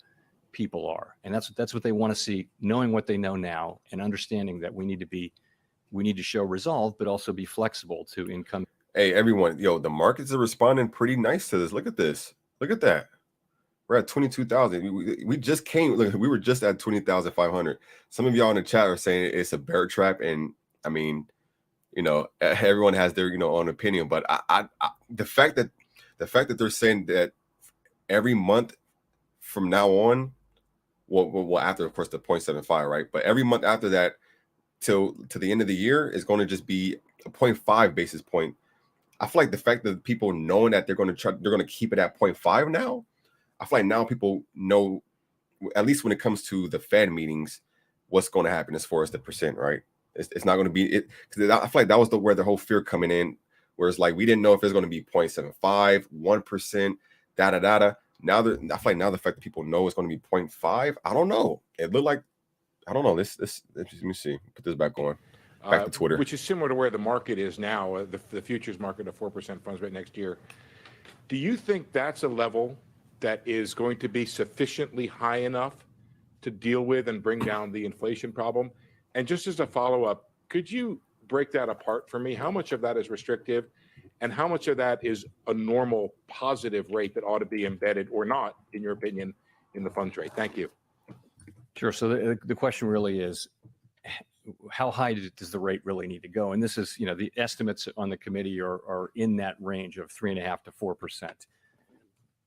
people are. And that's what they want to see, knowing what they know now and understanding that we need to show resolve, but also be flexible to income. Hey, everyone, yo, the markets are responding pretty nice to this. Look at this. Look at that. We're at 22,000. We just came. Look, we were just at 20,500. Some of y'all in the chat are saying it's a bear trap, and I mean, everyone has their own opinion. But the fact that they're saying that every month from now on, well, after of course the 0.75, right? But every month after that, to the end of the year is going to just be a 0.5 basis point. I feel like the fact that people knowing that they're going to keep it at 0.5 now. I feel like now people know, at least when it comes to the Fed meetings, what's going to happen as far as the percent, right? It's not going to be it, because I feel like that was where the whole fear coming in, where it's like we didn't know if it's going to be 0.75, 1%, da. Now I feel like now the fact that people know it's going to be 0.5, I don't know. It looked like, I don't know. This let me see. Put this back on. Back to Twitter, which is similar to where the market is now, the futures market of 4% funds rate next year. Do you think that's a level that is going to be sufficiently high enough to deal with and bring down the inflation problem? And just as a follow-up, could you break that apart for me? How much of that is restrictive and how much of that is a normal positive rate that ought to be embedded or not, in your opinion, in the funds rate? Thank you. Sure. So the question really is, how high does the rate really need to go? And this is, the estimates on the committee are in that range of 3.5% to 4%.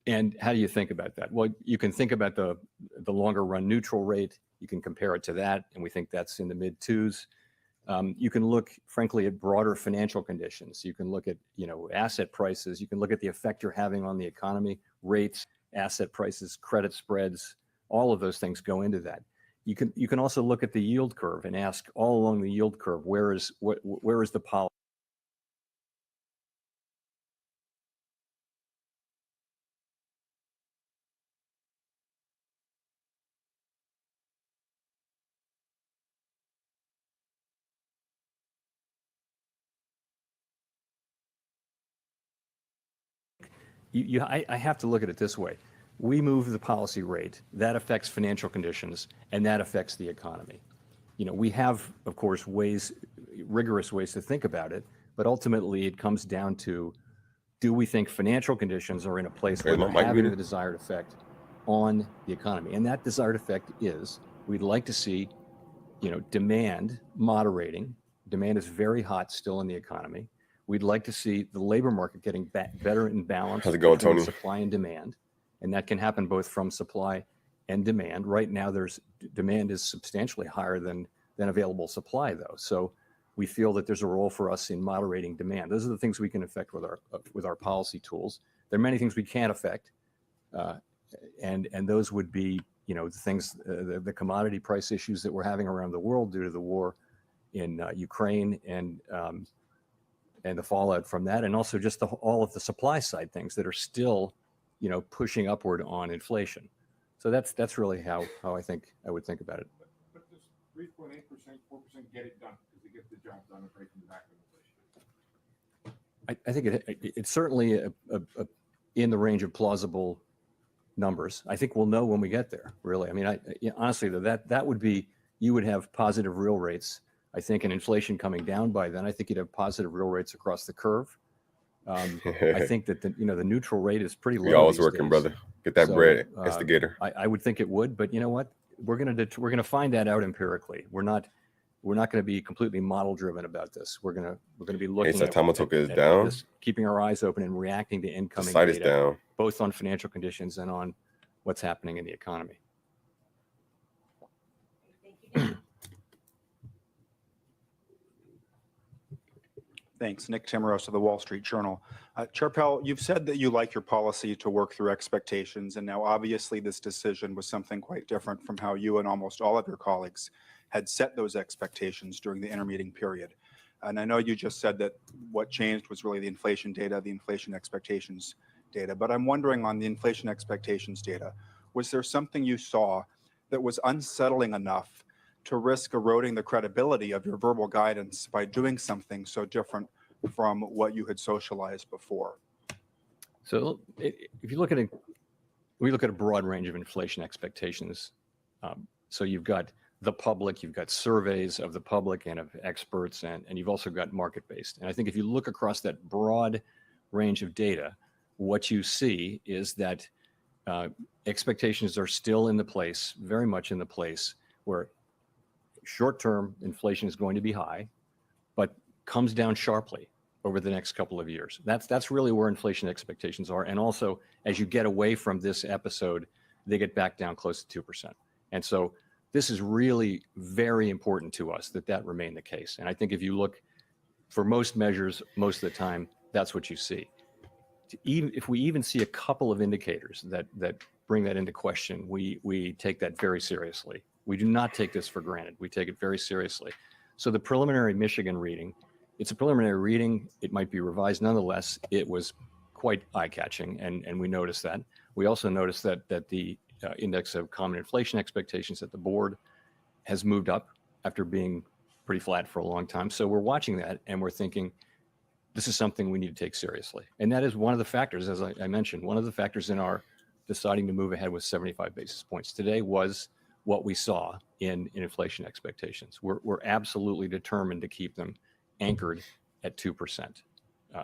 And how do you think about that? Well, you can think about the longer run neutral rate. You can compare it to that, and we think that's in the mid twos. You can look, frankly, at broader financial conditions. You can look at, asset prices. You can look at the effect you're having on the economy, rates, asset prices, credit spreads. All of those things go into that. You can also look at the yield curve and ask all along the yield curve, where is the policy? I have to look at it this way. We move the policy rate, that affects financial conditions, and that affects the economy. We have, of course, rigorous ways to think about it, but ultimately it comes down to, do we think financial conditions are in a place where they're having the desired effect on the economy? And that desired effect is, we'd like to see, demand moderating. Demand is very hot still in the economy. We'd like to see the labor market getting better in balance. How's it going, Tony? Supply and demand. And that can happen both from supply and demand. Right now, demand is substantially higher than available supply, though. So we feel that there's a role for us in moderating demand. Those are the things we can affect with our policy tools. There are many things we can't affect, and those would be, the things, the commodity price issues that we're having around the world due to the war in Ukraine and the fallout from that, and also just all of the supply side things that are still, pushing upward on inflation. So that's really how I would think about it. But does 3.8%, 4% get it done? Does it get the job done of breaking the back of inflation? I think it's certainly in the range of plausible numbers. I think we'll know when we get there, really. I mean, honestly, that would be, you would have positive real rates, I think, and inflation coming down by then. I think you'd have positive real rates across the curve. I think that the neutral rate is pretty low. We always working, days. Brother. Get that bread, instigator. I would think it would, but you know what? We're gonna find that out empirically. We're not going to be completely model driven about this. We're going to be looking at down. This, keeping our eyes open and reacting to incoming data, is down, both on financial conditions and on what's happening in the economy. Thanks. Nick Timmeros of the Wall Street Journal. Chair Powell, you've said that you like your policy to work through expectations, and now obviously this decision was something quite different from how you and almost all of your colleagues had set those expectations during the intermeeting period. And I know you just said that what changed was really the inflation data, the inflation expectations data, but I'm wondering, on the inflation expectations data, was there something you saw that was unsettling enough to risk eroding the credibility of your verbal guidance by doing something so different from what you had socialized before? So if you look at we look at a broad range of inflation expectations. So you've got the public, you've got surveys of the public and of experts, and you've also got market-based. And I think if you look across that broad range of data, what you see is that expectations are still in the place, very much in the place, where short-term inflation is going to be high, but comes down sharply over the next couple of years. That's really where inflation expectations are. And also, as you get away from this episode, they get back down close to 2%. And so this is really very important to us that remain the case. And I think if you look for most measures, most of the time, that's what you see. Even if we even see a couple of indicators that bring that into question, we take that very seriously. We do not take this for granted. We take it very seriously. So the preliminary Michigan reading, it's a preliminary reading. It might be revised. Nonetheless, it was quite eye-catching, and we noticed that. We also noticed that the index of common inflation expectations at the board has moved up after being pretty flat for a long time. So we're watching that, and we're thinking, this is something we need to take seriously. And that is one of the factors, as I mentioned, one of the factors in our deciding to move ahead with 75 basis points today was what we saw in inflation expectations. We're absolutely determined to keep them anchored at 2%.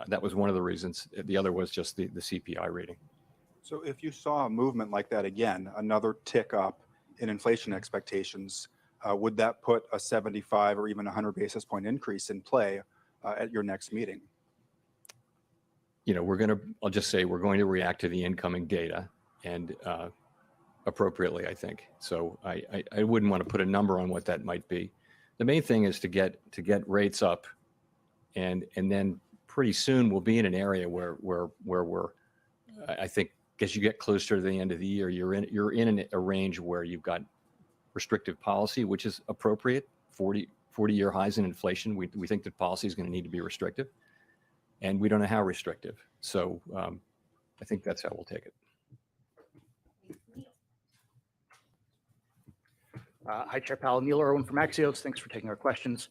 That was one of the reasons. The other was just the CPI reading. So if you saw a movement like that again, another tick up in inflation expectations, would that put a 75 or even 100 basis point increase in play at your next meeting? You know, I'll just say we're going to react to the incoming data and appropriately, I think. So I wouldn't want to put a number on what that might be. The main thing is to get rates up, and then pretty soon we'll be in an area where we're, I think, as you get closer to the end of the year, you're in a range where you've got restrictive policy, which is appropriate. 40-year highs in inflation. We think that policy is going to need to be restrictive, and we don't know how restrictive. So I think that's how we'll take it. Hi, Chair Powell. Neil Irwin from Axios. Thanks for taking our questions.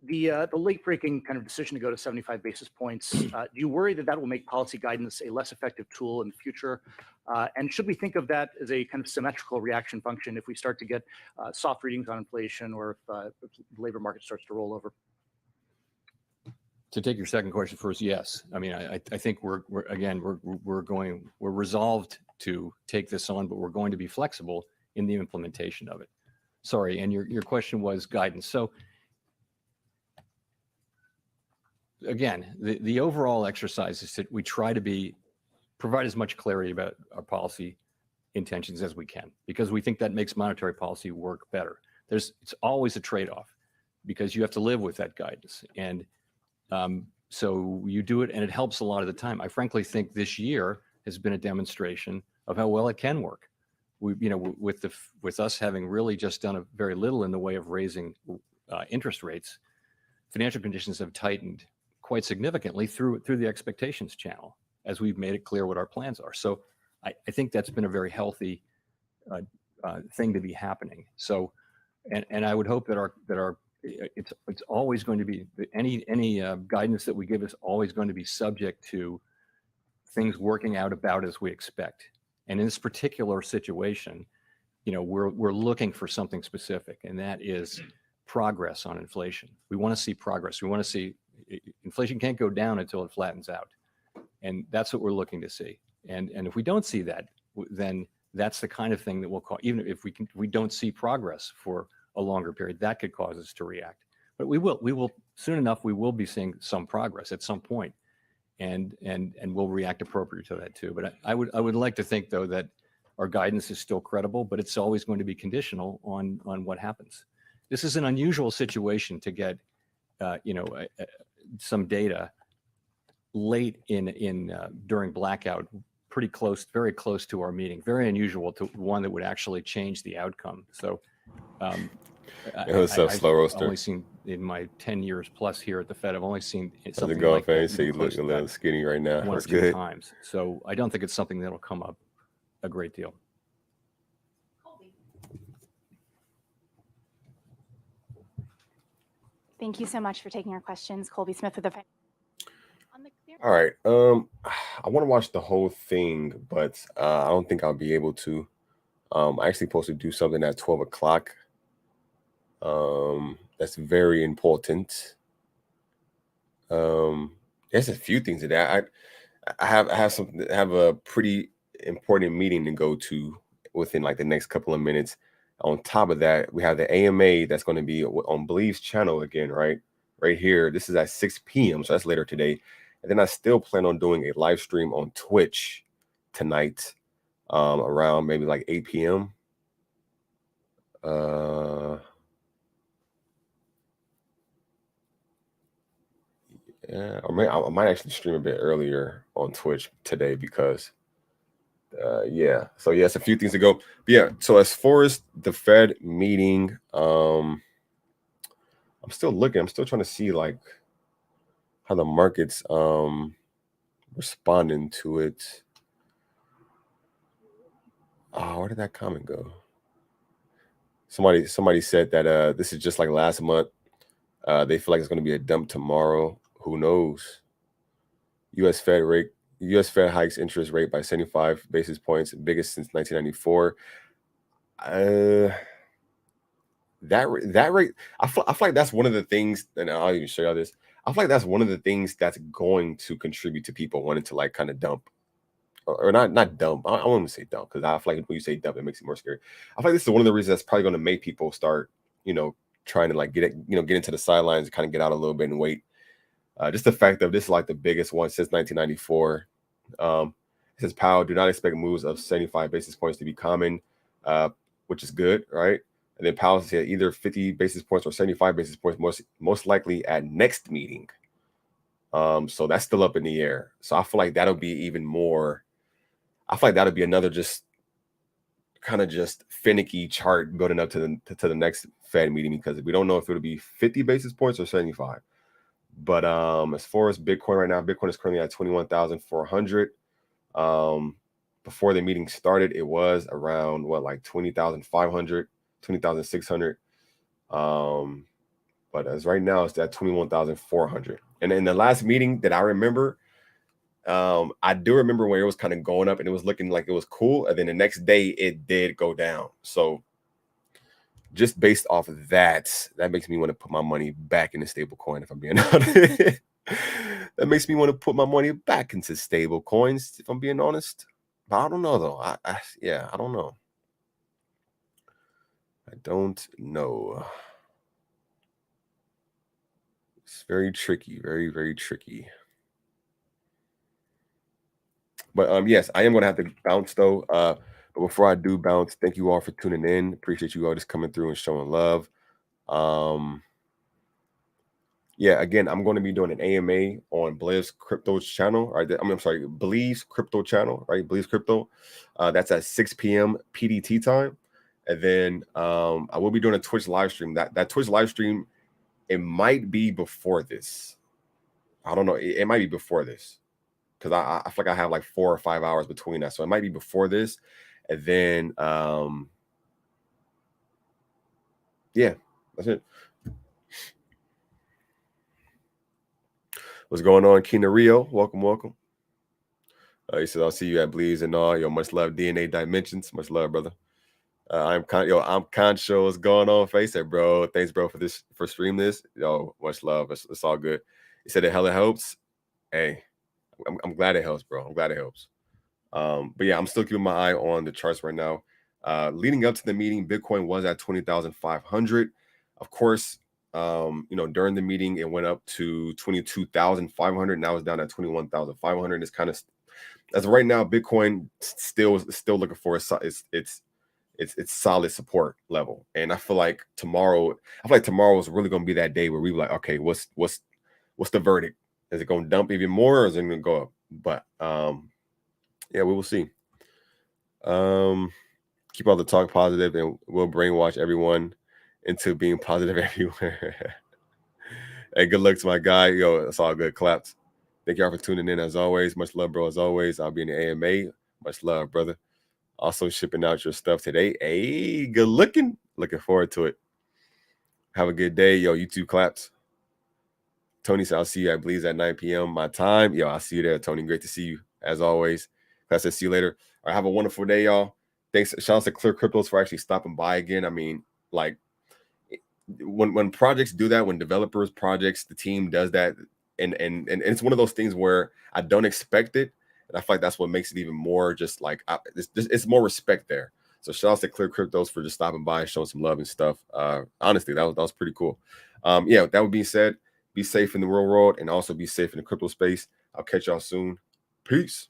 The late-breaking kind of decision to go to 75 basis points, do you worry that will make policy guidance a less effective tool in the future? And should we think of that as a kind of symmetrical reaction function if we start to get soft readings on inflation, or if the labor market starts to roll over? To take your second question first, yes. I mean, I think we're resolved to take this on, but we're going to be flexible in the implementation of it. Sorry, and your question was guidance. So again, the overall exercise is that we try to provide as much clarity about our policy intentions as we can, because we think that makes monetary policy work better. It's always a trade-off, because you have to live with that guidance. And so you do it, and it helps a lot of the time. I frankly think this year has been a demonstration of how well it can work. With us having really just done a very little in the way of raising interest rates, financial conditions have tightened quite significantly through the expectations channel, as we've made it clear what our plans are. So I think that's been a very healthy thing to be happening. So, and I would hope that it's always going to be any guidance that we give is always going to be subject to things working out about as we expect. And in this particular situation, we're looking for something specific, and that is progress on inflation. We want to see progress. We want to see inflation can't go down until it flattens out, and that's what we're looking to see. And if we don't see that, then that's the kind of thing that will cause. Even if we don't see progress for a longer period, that could cause us to react. But we will soon enough. We will be seeing some progress at some point. And we'll react appropriately to that too. But I would like to think, though, that our guidance is still credible, but it's always going to be conditional on what happens. This is an unusual situation to get, some data late during blackout, very close to our meeting. Very unusual to one that would actually change the outcome. So. What's up, Slow Roaster? I've only seen, in my 10 years plus here at the Fed, I've only seen something going, like that. So you look a little skinny right now. One That's or two good. times. So I don't think it's something that'll come up a great deal. Thank you so much for taking our questions. Colby Smith with the. All right. I want to watch the whole thing, but I don't think I'll be able to. I actually supposed to do something at 12 o'clock. That's very important. There's a few things today. I have a pretty important meeting to go to within like the next couple of minutes. On top of that, we have the AMA that's going to be on Bleav's channel again, right here. This is at 6 p.m. So that's later today. And then I still plan on doing a live stream on Twitch tonight, around maybe like 8 p.m. Yeah, I might actually stream a bit earlier on Twitch today because, yeah. So yeah, it's a few things to go. But yeah. So as far as the Fed meeting, I'm still looking. I'm still trying to see like how the market's responding to it. Oh, where did that comment go? Somebody said that this is just like last month. They feel like it's going to be a dump tomorrow. Who knows? U.S. Fed hikes interest rate by 75 basis points, biggest since 1994. That rate, I feel like that's one of the things, and I'll even show y'all this. I feel like that's one of the things that's going to contribute to people wanting to like kind of dump, or not dump. I wouldn't say dump because I feel like when you say dump, it makes it more scary. I feel like this is one of the reasons that's probably going to make people start, trying to like get into the sidelines and kind of get out a little bit and wait. Just the fact that this is like the biggest one since 1994. It says Powell do not expect moves of 75 basis points to be common, which is good, right? And then Powell said either 50 basis points or 75 basis points, most likely at next meeting. So that's still up in the air. So I feel like that'll be even more. I feel like that'll be another just kind of just finicky chart building up to the next Fed meeting, because we don't know if it'll be 50 basis points or 75. But as far as Bitcoin right now, Bitcoin is currently at 21,400. Before the meeting started, it was around like 20,500, 20,600. But as right now, it's at 21,400. And in the last meeting that I remember, I do remember when it was kind of going up and it was looking like it was cool. And then the next day it did go down. So just based off of that makes me want to put my money back in the stable coin, if I'm being honest. That makes me want to put my money back into stable coins, if I'm being honest. But I don't know, though. I don't know. I don't know. It's very tricky, very, very tricky. But yes, I am going to have to bounce, though. But before I do bounce, thank you all for tuning in. Appreciate you all just coming through and showing love. Yeah, again, I'm going to be doing an AMA on Bleav's crypto's channel. Right? I'm sorry, Bleav's crypto channel, right? Bleav's crypto. That's at 6 p.m. PDT time. And then I will be doing a Twitch live stream. That Twitch live stream, it might be before this. I don't know. It might be before this, because I feel like I have like 4 or 5 hours between that. So it might be before this. And then, yeah, that's it. What's going on, Kina Rio? Welcome. He says, I'll see you at Bleav's and all. Yo, much love, DNA Dimensions. Much love, brother. I'm Concho. What's going on? Face it, bro. Thanks, bro, for stream this. Yo, much love. It's all good. He said it hella helps. Hey, I'm glad it helps, bro. I'm glad it helps. But yeah, I'm still keeping my eye on the charts right now. Leading up to the meeting, Bitcoin was at 20,500. Of course, during the meeting, it went up to 22,500. Now it's down at 21,500. It's kind of, as of right now, Bitcoin still looking for its solid support level. And I feel like tomorrow is really going to be that day where we like, okay, what's the verdict? Is it going to dump even more, or is it going to go up? But yeah, we will see. Keep all the talk positive, and we'll brainwash everyone into being positive everywhere. Hey, good luck to my guy. Yo, it's all good. Claps. Thank y'all for tuning in as always. Much love, bro, as always. I'll be in the AMA. Much love, brother. Also shipping out your stuff today. Hey, good looking. Looking forward to it. Have a good day. Yo, YouTube claps. Tony said, I'll see you at Bleav's at 9 p.m. my time. Yo, I'll see you there, Tony. Great to see you. as always. Class, see you later. All right, have a wonderful day, y'all. Thanks. Shout out to Clear Cryptos for actually stopping by again. I mean, like, when projects do that, when developers, projects, the team does that, and it's one of those things where I don't expect it, and I feel like that's what makes it even more just like it's more respect there. So shout out to Clear Cryptos for just stopping by and showing some love and stuff. Honestly, that was pretty cool. Yeah, with that would be said, be safe in the real world and also be safe in the crypto space. I'll catch y'all soon. Peace.